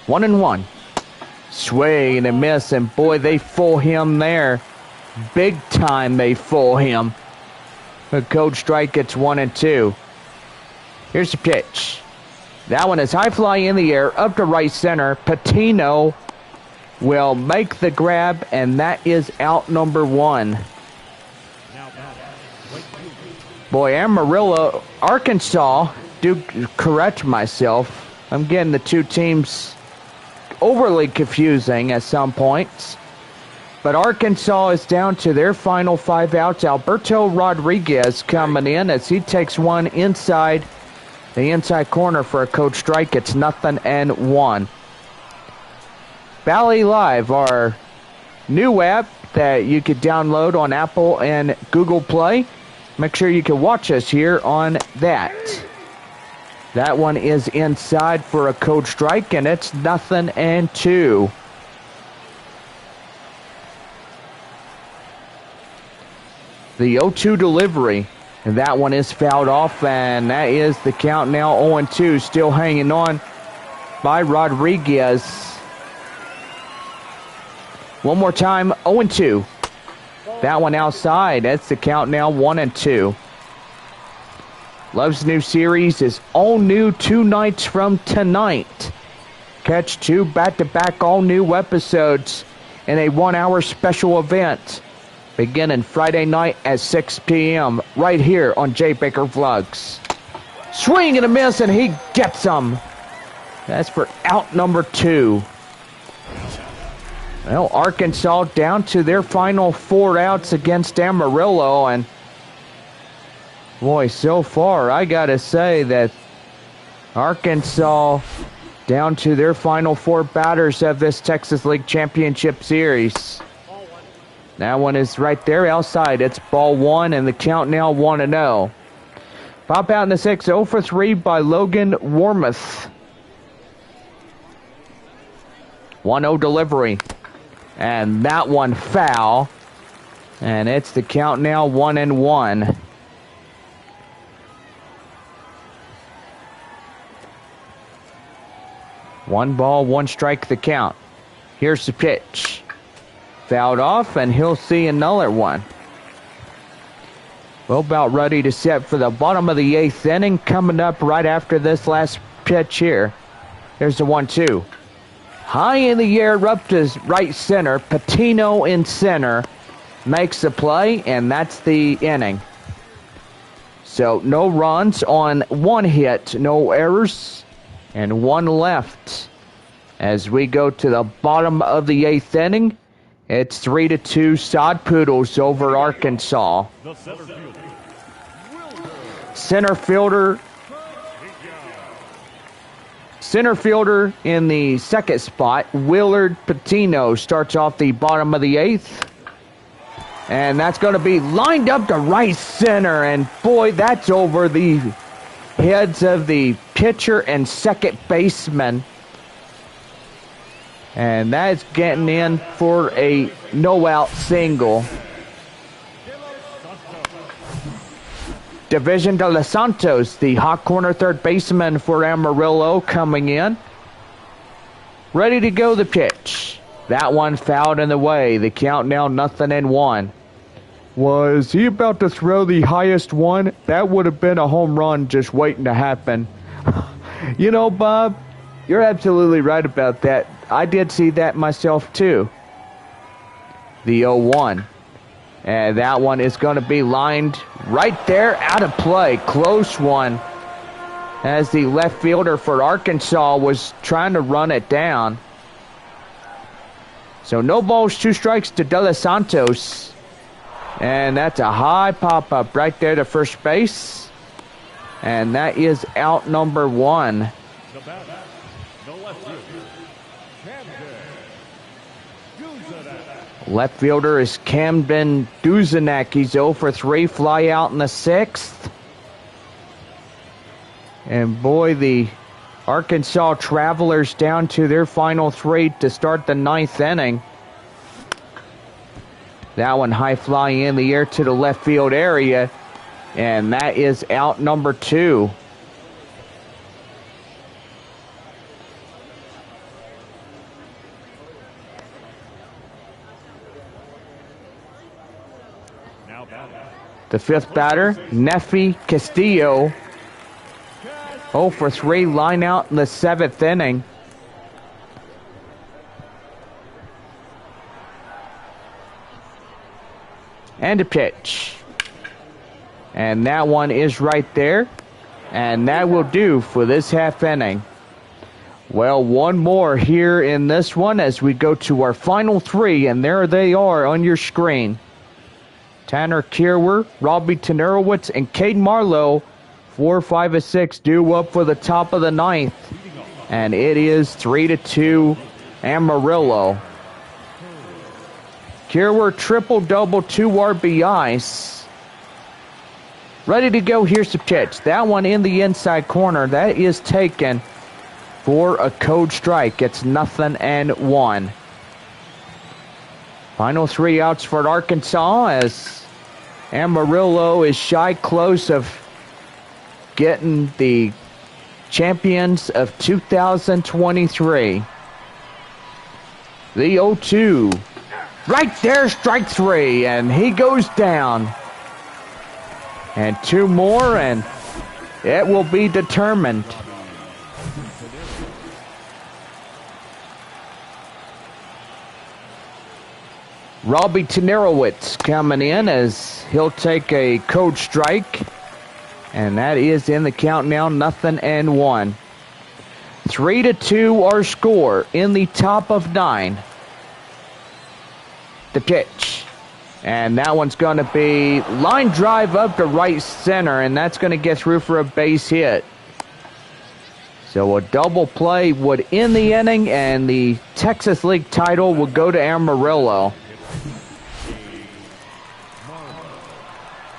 1-1. Swing and a miss, and boy, they fool him there. Big time they fool him. A cold strike gets 1-2. Here's the pitch. That one is high fly in the air, up to right center. Patino will make the grab, and that is out number 1. Boy, Amarillo, Arkansas, do correct myself. I'm getting the two teams overly confusing at some points. But Arkansas is down to their final 5 outs. Alberto Rodriguez coming in as he takes one inside the inside corner for a cold strike. It's 0-1. Valley Live, our new app that you could download on Apple and Google Play. Make sure you can watch us here on that. That one is inside for a cold strike, and it's 0-2. The 0-2 delivery, and that one is fouled off, and that is the count now. 0-2, still hanging on by Rodriguez. One more time, 0-2. That one outside. That's the count now, 1-2. Love's new series is all new 2 nights from tonight. Catch 2 back-to-back all-new episodes in a 1-hour special event beginning Friday night at 6 p.m. right here on Jay Baker Vlogs. Swing and a miss, and he gets them. That's for out number 2. Well, Arkansas down to their final 4 outs against Amarillo, and boy, so far, I gotta say that Arkansas down to their final 4 batters of this Texas League Championship Series. That one is right there outside. It's ball 1, and the count now 1-0. Pop out in the 6th, 0 for 3 by Logan Warmoth. 1-0 delivery. And that one foul. And it's the count now 1-1. One ball, 1 strike the count. Here's the pitch. Fouled off, and he'll see another one. Well, about ready to set for the bottom of the 8th inning. Coming up right after this last pitch here. There's the 1-2. High in the air, up to right center. Patino in center makes the play, and that's the inning. So no runs on 1 hit, no errors, and 1 left. As we go to the bottom of the 8th inning, it's 3-2 Sod Poodles over Arkansas. Center fielder in the 2nd spot, Willard Patino, starts off the bottom of the 8th. And that's going to be lined up to right center. And boy, that's over the heads of the pitcher and second baseman. And that's getting in for a no-out single. Division de los Santos, the hot corner third baseman for Amarillo, coming in. Ready to go the pitch. That one fouled in the way. The count now 0-1. Was he about to throw the highest one? That would have been a home run just waiting to happen. You know, Bob, you're absolutely right about that. I did see that myself, too. The 0-1. And that one is going to be lined right there, out of play. Close one. As the left fielder for Arkansas was trying to run it down. So no balls, 2 strikes to De Los Santos. And that's a high pop-up right there to first base. And that is out number 1. The batter, the left fielder, Left fielder is Camden Duzenak. He's 0 for 3, fly out in the 6th. And boy, the Arkansas Travelers down to their final 3 to start the 9th inning. That one high fly in the air to the left field area. And that is out number 2. The 5th batter, Nefi Castillo. 0 for 3, line out in the 7th inning. And a pitch. And that one is right there. And that will do for this half inning. Well, one more here in this one as we go to our final 3. And there they are on your screen. Tanner Kierwer, Robbie Tenerowitz, and Cade Marlowe. 4, 5, and 6 due up for the top of the 9th. And it is 3-2 Amarillo. Kierwer triple-double, 2 RBIs. Ready to go. Here's the pitch. That one in the inside corner. That is taken for a code strike. It's 0-1. Final 3 outs for Arkansas as Amarillo is shy close of getting the champions of 2023. The 0-2. Right there, strike 3, and he goes down. And 2 more, and it will be determined. Robbie Tenerowitz coming in as he'll take a code strike. And that is in the count now, 0-1. 3-2 our score in the top of 9. The pitch. And that one's going to be line drive up to right center, and that's going to get through for a base hit. So a double play would end the inning, and the Texas League title would go to Amarillo.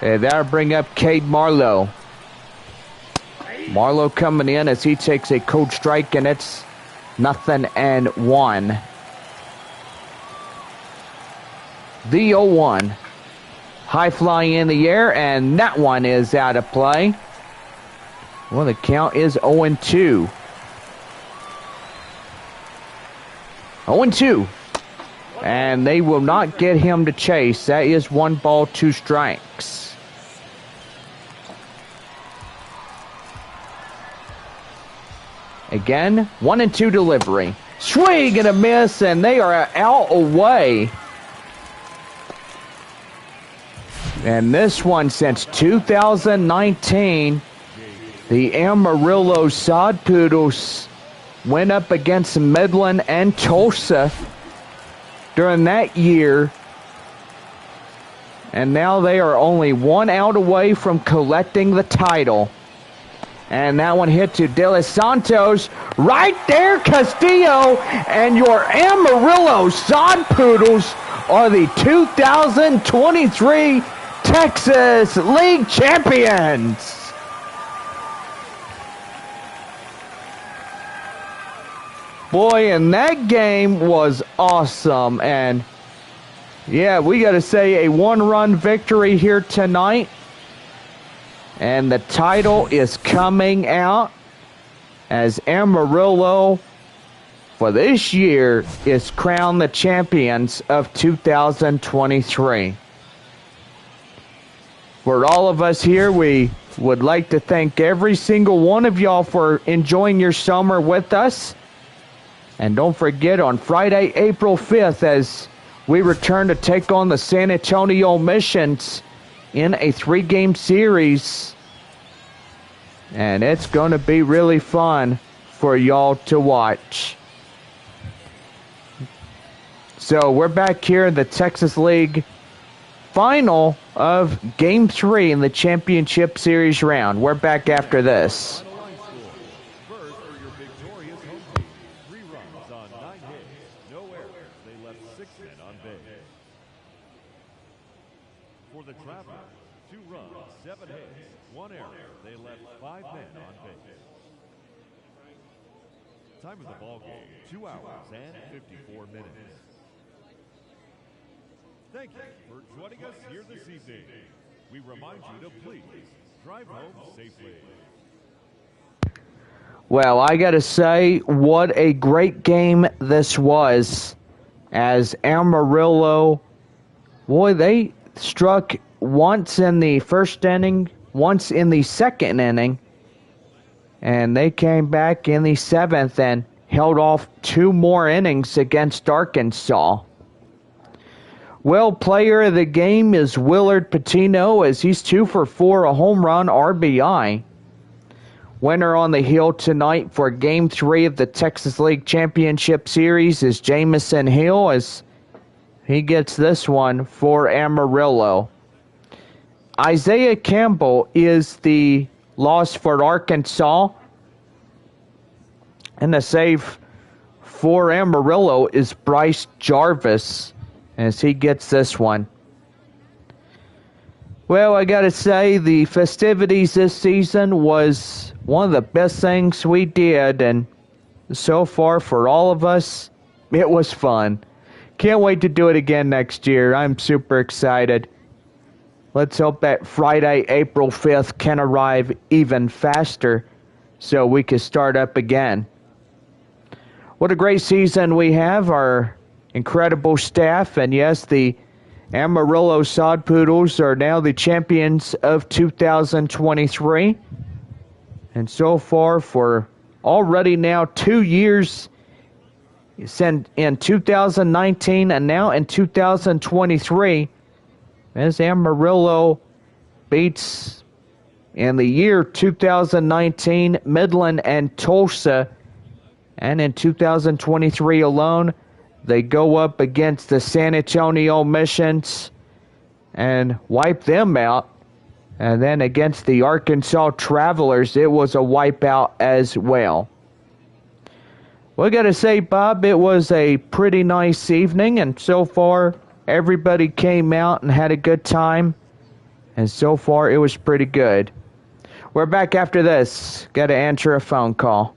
And that'll bring up Cade Marlowe. Marlowe coming in as he takes a code strike, and it's 0-1. The 0-1. High fly in the air, and that one is out of play. Well, the count is 0-2. 0-2. And they will not get him to chase. That is 1 ball, 2 strikes. Again, 1-2 delivery. Swing and a miss, and they are out away. And this one since 2019, the Amarillo Sod Poodles went up against Midland and Tulsa during that year. And now they are only 1 out away from collecting the title. And that one hit to De Los Santos. Right there, Castillo. And your Amarillo Sod Poodles are the 2023 Texas League champions. Boy, and that game was awesome. And yeah, we got to say a 1-run victory here tonight. And the title is coming out as Amarillo for this year is crowned the champions of 2023. For all of us here, we would like to thank every single one of y'all for enjoying your summer with us. And don't forget, on Friday, April 5th, as we return to take on the San Antonio Missions in a 3-game series. And it's going to be really fun for y'all to watch. So we're back here in the Texas League final of Game 3 in the Championship Series round. We're back after this. First for your victorious home team. 3 runs on 9 hits, no errors. They left 6 men on base. For the Travelers, 2 runs, 7 hits, 1 error. They left 5 men on base. Time of the ball game, 2 hours and 54 minutes. Thank you for joining us here this evening. We remind you to please drive home safely. Well, I got to say, what a great game this was. As Amarillo, boy, they struck once in the first inning, once in the second inning, and they came back in the 7th and held off 2 more innings against Arkansas. Well, player of the game is Willard Patino, as he's 2 for 4, a home run, RBI. Winner on the hill tonight for Game 3 of the Texas League Championship Series is Jamison Hill, as he gets this one for Amarillo. Isaiah Campbell is the loss for Arkansas, and the save for Amarillo is Bryce Jarvis, as he gets this one. Well, I gotta say, the festivities this season was one of the best things we did, and so far for all of us, it was fun. Can't wait to do it again next year. I'm super excited. Let's hope that Friday, April 5th can arrive even faster so we can start up again. What a great season we have, our incredible staff, and yes, the Amarillo Sod Poodles are now the champions of 2023. And so far, for already now 2 years, in 2019 and now in 2023, as Amarillo beats in the year 2019 Midland and Tulsa, and in 2023 alone, they go up against the San Antonio Missions and wipe them out. And then against the Arkansas Travelers, it was a wipeout as well. We got to say, Bob, it was a pretty nice evening, and so far everybody came out and had a good time, and so far it was pretty good. We're back after this. Got to answer a phone call.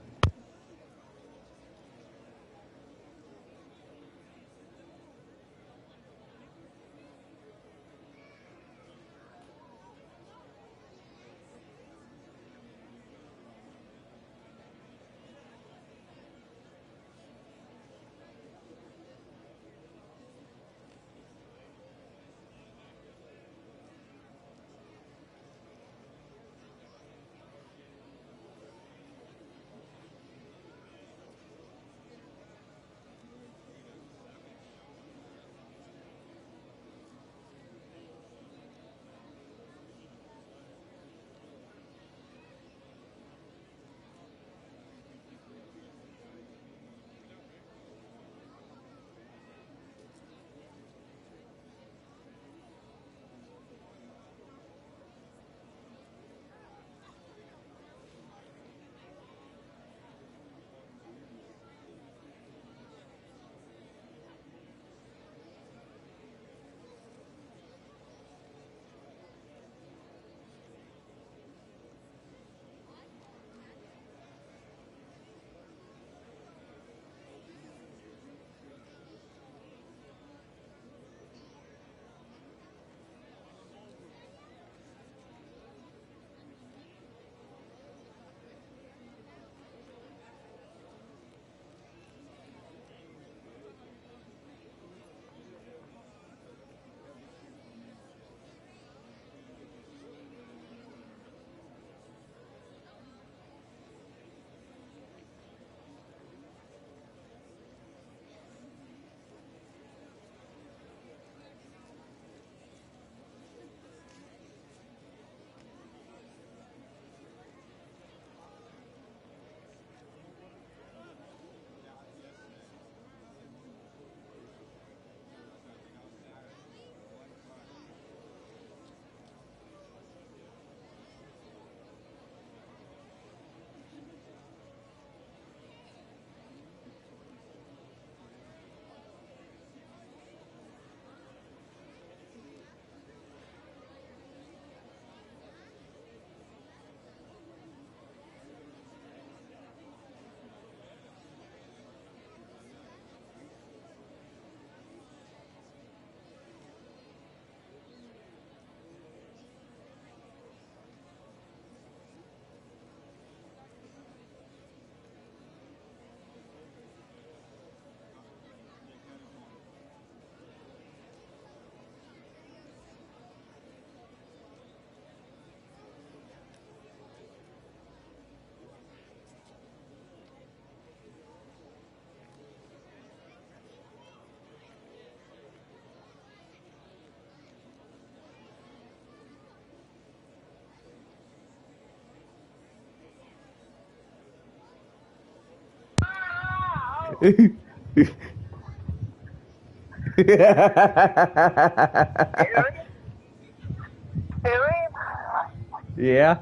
Yeah.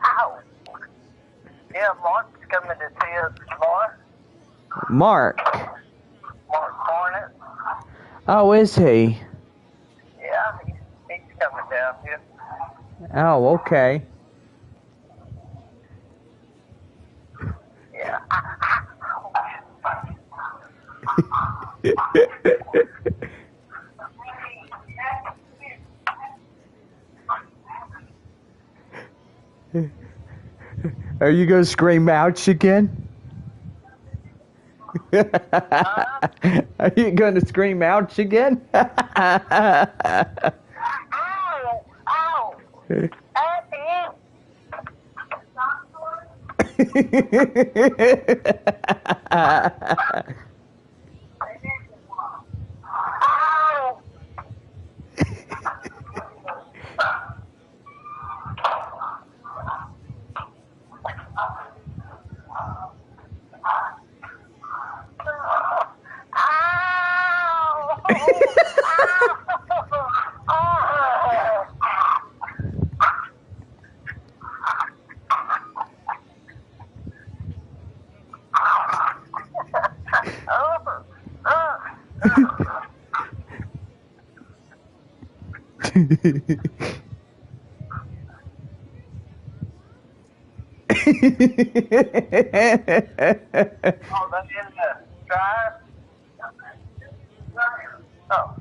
Ow. Yeah, Mark's coming to see us tomorrow. Mark. Mark Hornet. Oh, is he? Yeah, he's coming down here. Oh, okay. Yeah. Are you gonna scream ouch again? Are you gonna scream ouch again? Ow! Ow! Happy! Ow! Oh, that's in the drive? Oh.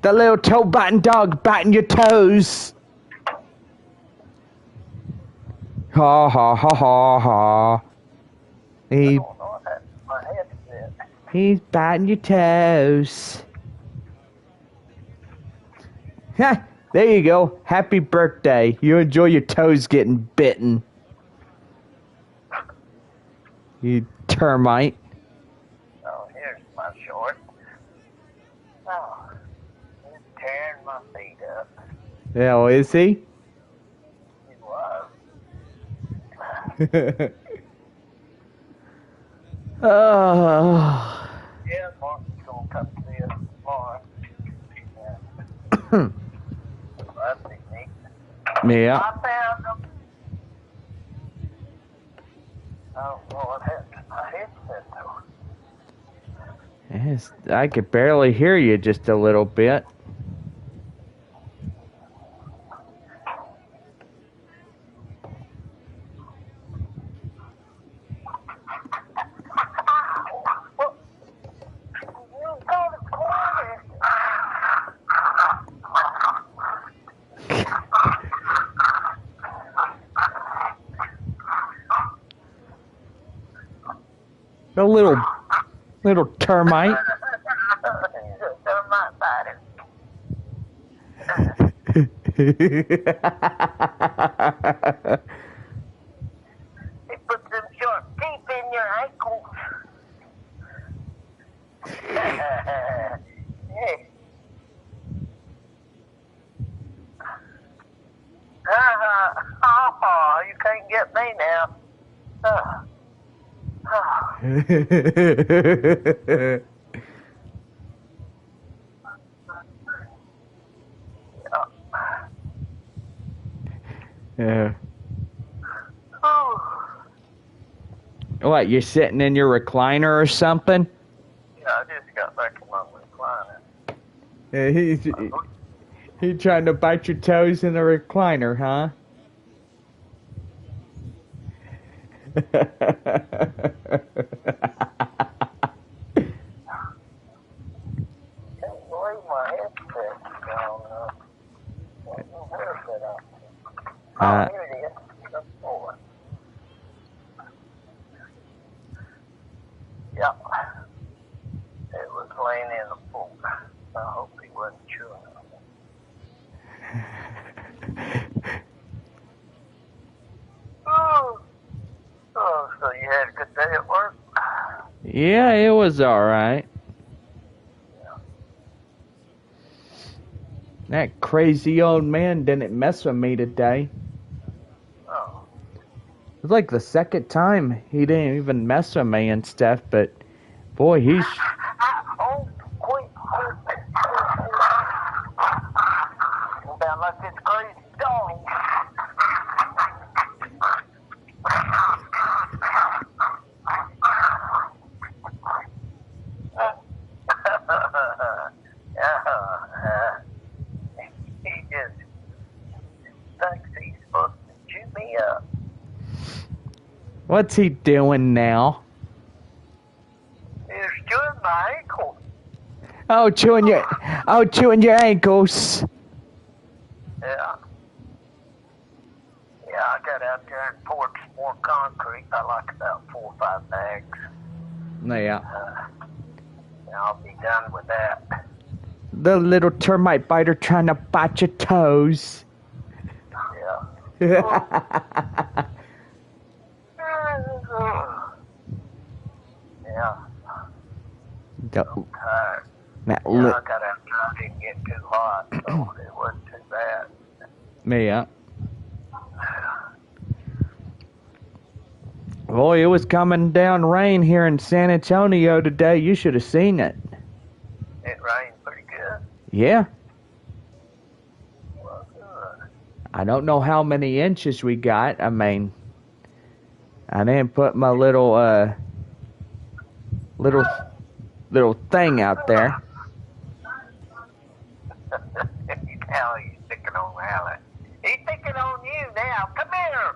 The little toe-biting dog biting your toes. Ha ha ha ha ha. I don't know what happened to my headset. He's biting your toes. Ha! There you go. Happy birthday. You enjoy your toes getting bitten. You termite. Oh, here's my short. Oh, he's tearing my feet up. Oh, is he? He was. Oh. Yeah, Mark's gonna come see us tomorrow. Yeah. That'd be neat. Yeah. I found him. I don't know what happened to my headset though. Yes, I could barely hear you just a little bit. A little termite. He's a termite biter. He put them sharp teeth in your ankles. Hey. You can't get me now. Yeah. Oh. What, you're sitting in your recliner or something? Yeah, I just got back in my recliner. Yeah, he's trying to bite your toes in the recliner, huh? Can't believe my headset's gone. Where's it at? Oh, here it is. The floor. Yep. It was laying in the floor. I hope he wasn't chewing on it. Oh, so you had a good day at work? Yeah, it was alright. That crazy old man didn't mess with me today. Oh. It was like the second time he didn't even mess with me and stuff, but boy, he's... Oh, quick. Sound like this crazy dog. He just thinks he's supposed to chew me up. What's he doing now? He's chewing my ankle. Oh, chewing your ankles. Yeah. Yeah, I got out there and poured some more concrete. I like about 4 or 5 bags. Yeah. And I'll be done with that. The little termite biter trying to bite your toes. Yeah. Yeah. Don't- I'm tired. That Yeah, I got out there. I didn't get too hot, so it wasn't too bad. Yeah. Boy, it was coming down rain here in San Antonio today. You should have seen it. It rained pretty good. Yeah. Well, good. I don't know how many inches we got. I mean, I didn't put my little thing out there. Now he's picking on Alan. He's picking on you now. Come here.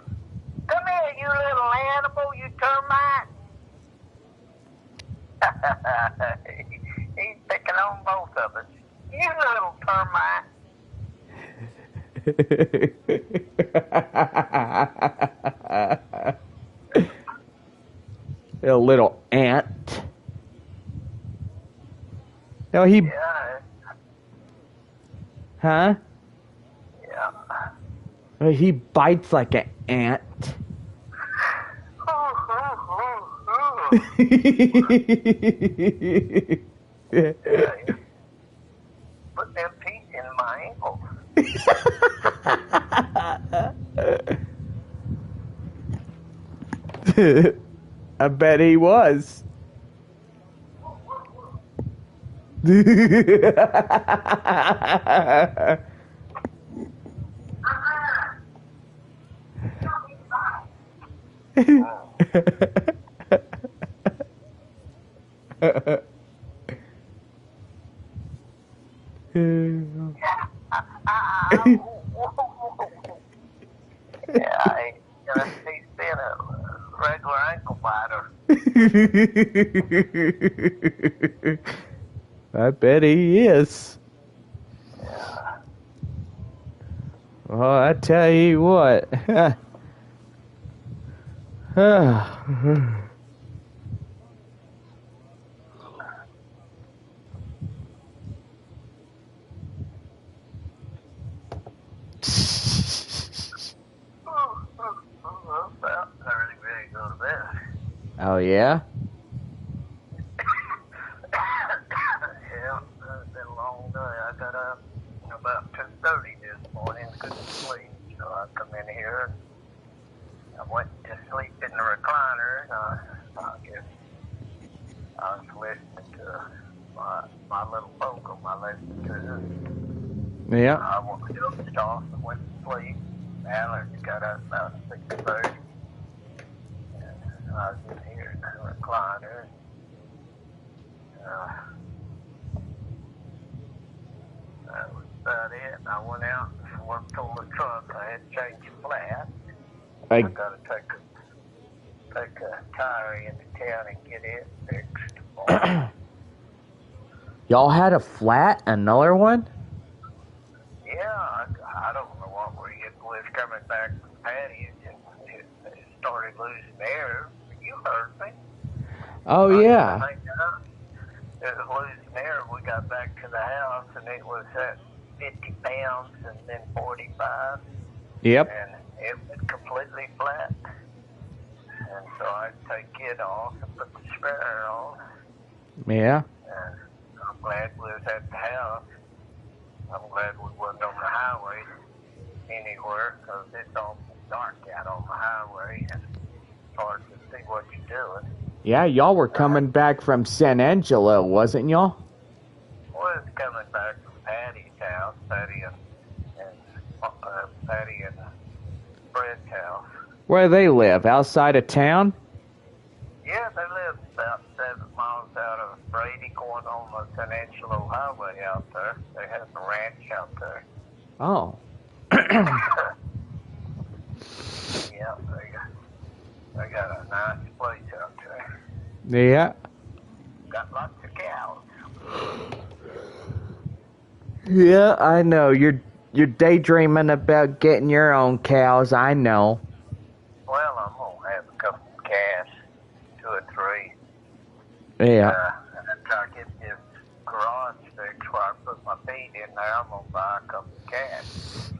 Come here, you little animal, you termite. He's picking on both of us. You little termite. A little ant. No, he... Yeah. Huh? Yeah. He bites like an ant. Yeah. Put them teeth in my ankle. I bet he was. Yeah, he's been a regular ankle biter. I bet he is. Well, I tell you what. Well, I really ready to go to bed. Oh, yeah? Yeah, it's been a long day. I got up about 2:30 this morning, couldn't sleep, so I come in here. I went to sleep in the recliner, and I guess I was listening to my little program I listened to. Yeah. I dozed off and went to sleep. Alan got up about 6:30. And I was in here in the recliner. That was about it. I went out and worked on the truck. I had to change the flat. I got to take a tire into town and get it fixed. Y'all had a flat? Another one? Yeah, I don't know what it was coming back from Patty's and it started losing air. You heard me. Oh, yeah. It was losing air. We got back to the house and it was at 50 pounds and then 45. Yep. And it was completely flat. And so I take it off and put the spare on. Yeah. And I'm glad we was at the house. I'm glad we wasn't on the highway anywhere, because it's awful dark out on the highway, and it's hard to see what you're doing. Yeah, y'all were coming back from San Angelo, wasn't y'all? Well, it's coming back from Patty's house, Patty and Fred's house. Where do they live? Outside of town? Yeah, they live about 7 miles out of Brady, going on the San Angelo Highway out there. They have a ranch out there. Oh. Yeah, they got a nice place out there. Yeah. Got lots of cows. Yeah, I know. You're daydreaming about getting your own cows, I know. Well, I'm going to have a couple of calves, 2 or 3. Yeah. And after I get this garage fixed where I put my feed in there, I'm going to buy a couple of calves.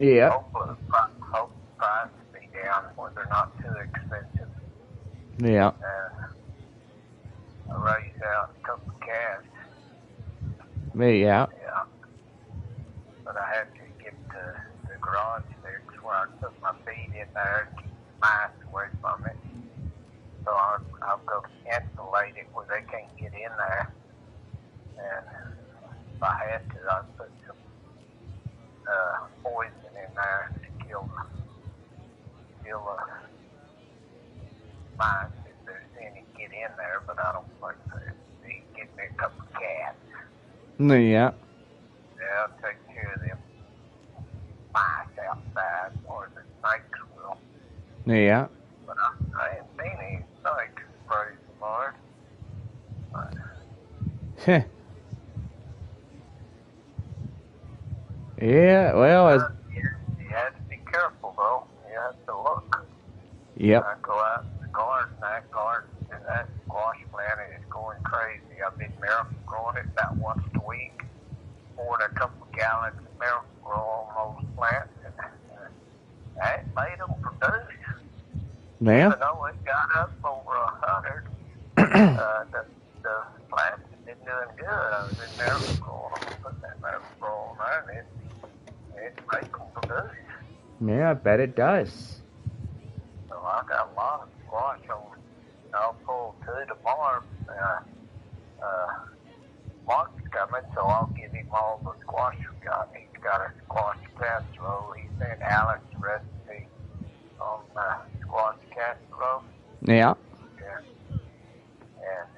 Yeah. Hopefully the price will be down where they're not too expensive. Yeah. I raise out a couple of calves. Yeah. Yeah. But I have to get the garage fixed where I put my feed in there and keep mice away from it. So I'll go insulate it where they can't get in there. And if I had to, I'd put some poison in there to kill the mice if there's any get in there. But I don't think they get me a couple of cats. Yeah. Yeah, I'll take care of them mice outside, or the snakes will. Yeah. But I ain't seen any snakes, praise the Lord. But, yeah, well, you have to be careful, though. You have to look. Yep. I go out in the garden, and that squash plant is going crazy. I've been miracle growing it about once a week. Poured a couple of gallons of miracle grow on those plants, and that made them produce. Yeah. Even though it got up over 100, the plants have been doing good. I was in miracle growing them, put that miracle grow on there, and it made them produce. Yeah, I bet it does. So I got a lot of squash on. I'll pull 2 tomorrow. Mark's coming, so I'll give him all the squash we got. He's got a squash casserole. He sent Alex a recipe on squash casserole. Yeah. And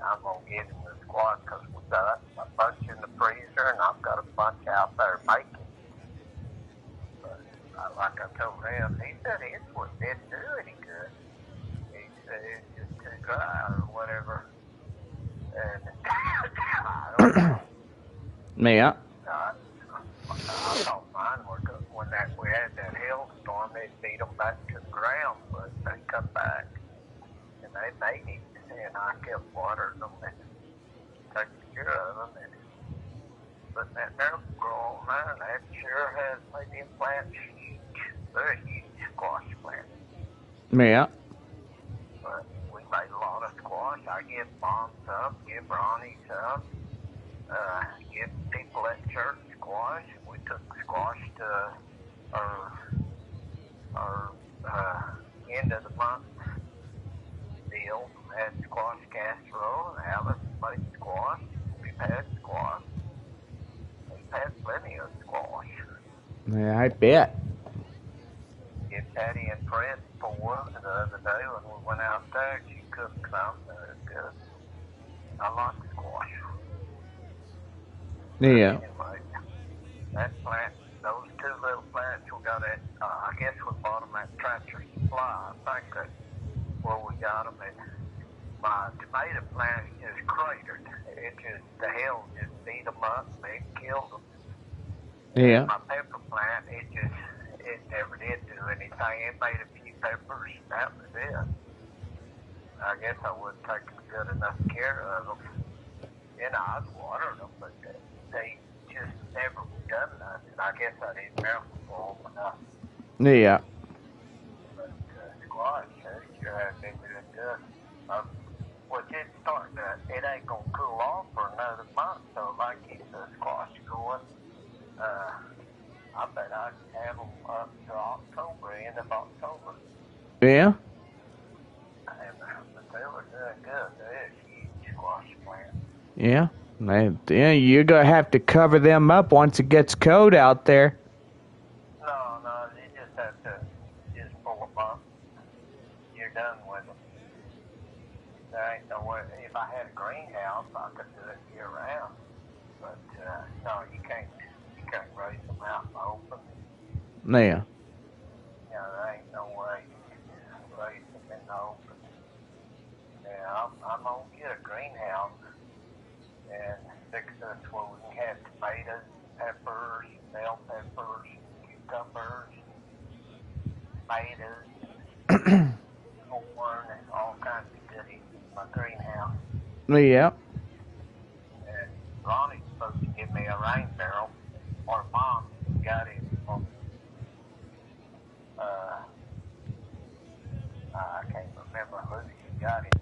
I'm going to give him the squash because we got a bunch in the freezer, and I've got a bunch out there making. But like I told him, he said it didn't do any good. He said it's just too dry or whatever. And I don't know. Yeah. I thought mine were good. When we had that hailstorm, it beat them back to the ground, but they come back and they made it. And I kept watering them and taking care of them and putting that miracle grow on there. And that sure has made them plants huge, very huge squash plants. Yeah. But we made a lot of squash. I give Mom some, give Ronnie some, give people at church squash. We took squash to our end of the month deal. Had squash casserole, and Alice made squash. We've had squash. We've had plenty of squash. Yeah, I bet. Get Patty and Fred for one the other day when we went out there. She cooked some. It was good. I like squash. Yeah. Anyway, that plant, those 2 little plants we got at, I guess we bought them at Tractor Supply. I think that's where we got them. And my tomato plant is cratered. The hail just beat them up and it killed them. Yeah. My pepper plant, it never did do anything. It made a few peppers, and that was it. I guess I wasn't taking good enough care of them. I was watering them, but they just never done nothing. I guess I didn't miracle for them enough. Yeah. But squash, sure has been doing good. It ain't going to cool off for another month, so if I keep the squash going, I bet I can have them up to October, end of October. Yeah. But they were doing good. They're a huge squash plant. Yeah. Yeah, you're gonna have to cover them up once it gets cold out there. No, you just have to just pull them up. You're done with them. There ain't no way. If I had a greenhouse, I could do it year round. But no, you can't. You can't raise them out in the open. Yeah. There ain't no way you can raise them in the open. Yeah, I'm gonna get a greenhouse and fix us where we can have tomatoes, peppers, bell peppers, cucumbers, tomatoes, corn, and all kinds of goodies in my greenhouse. Yeah. And Ronnie's supposed to give me a rain barrel, or Mom got it from, I can't remember who she got it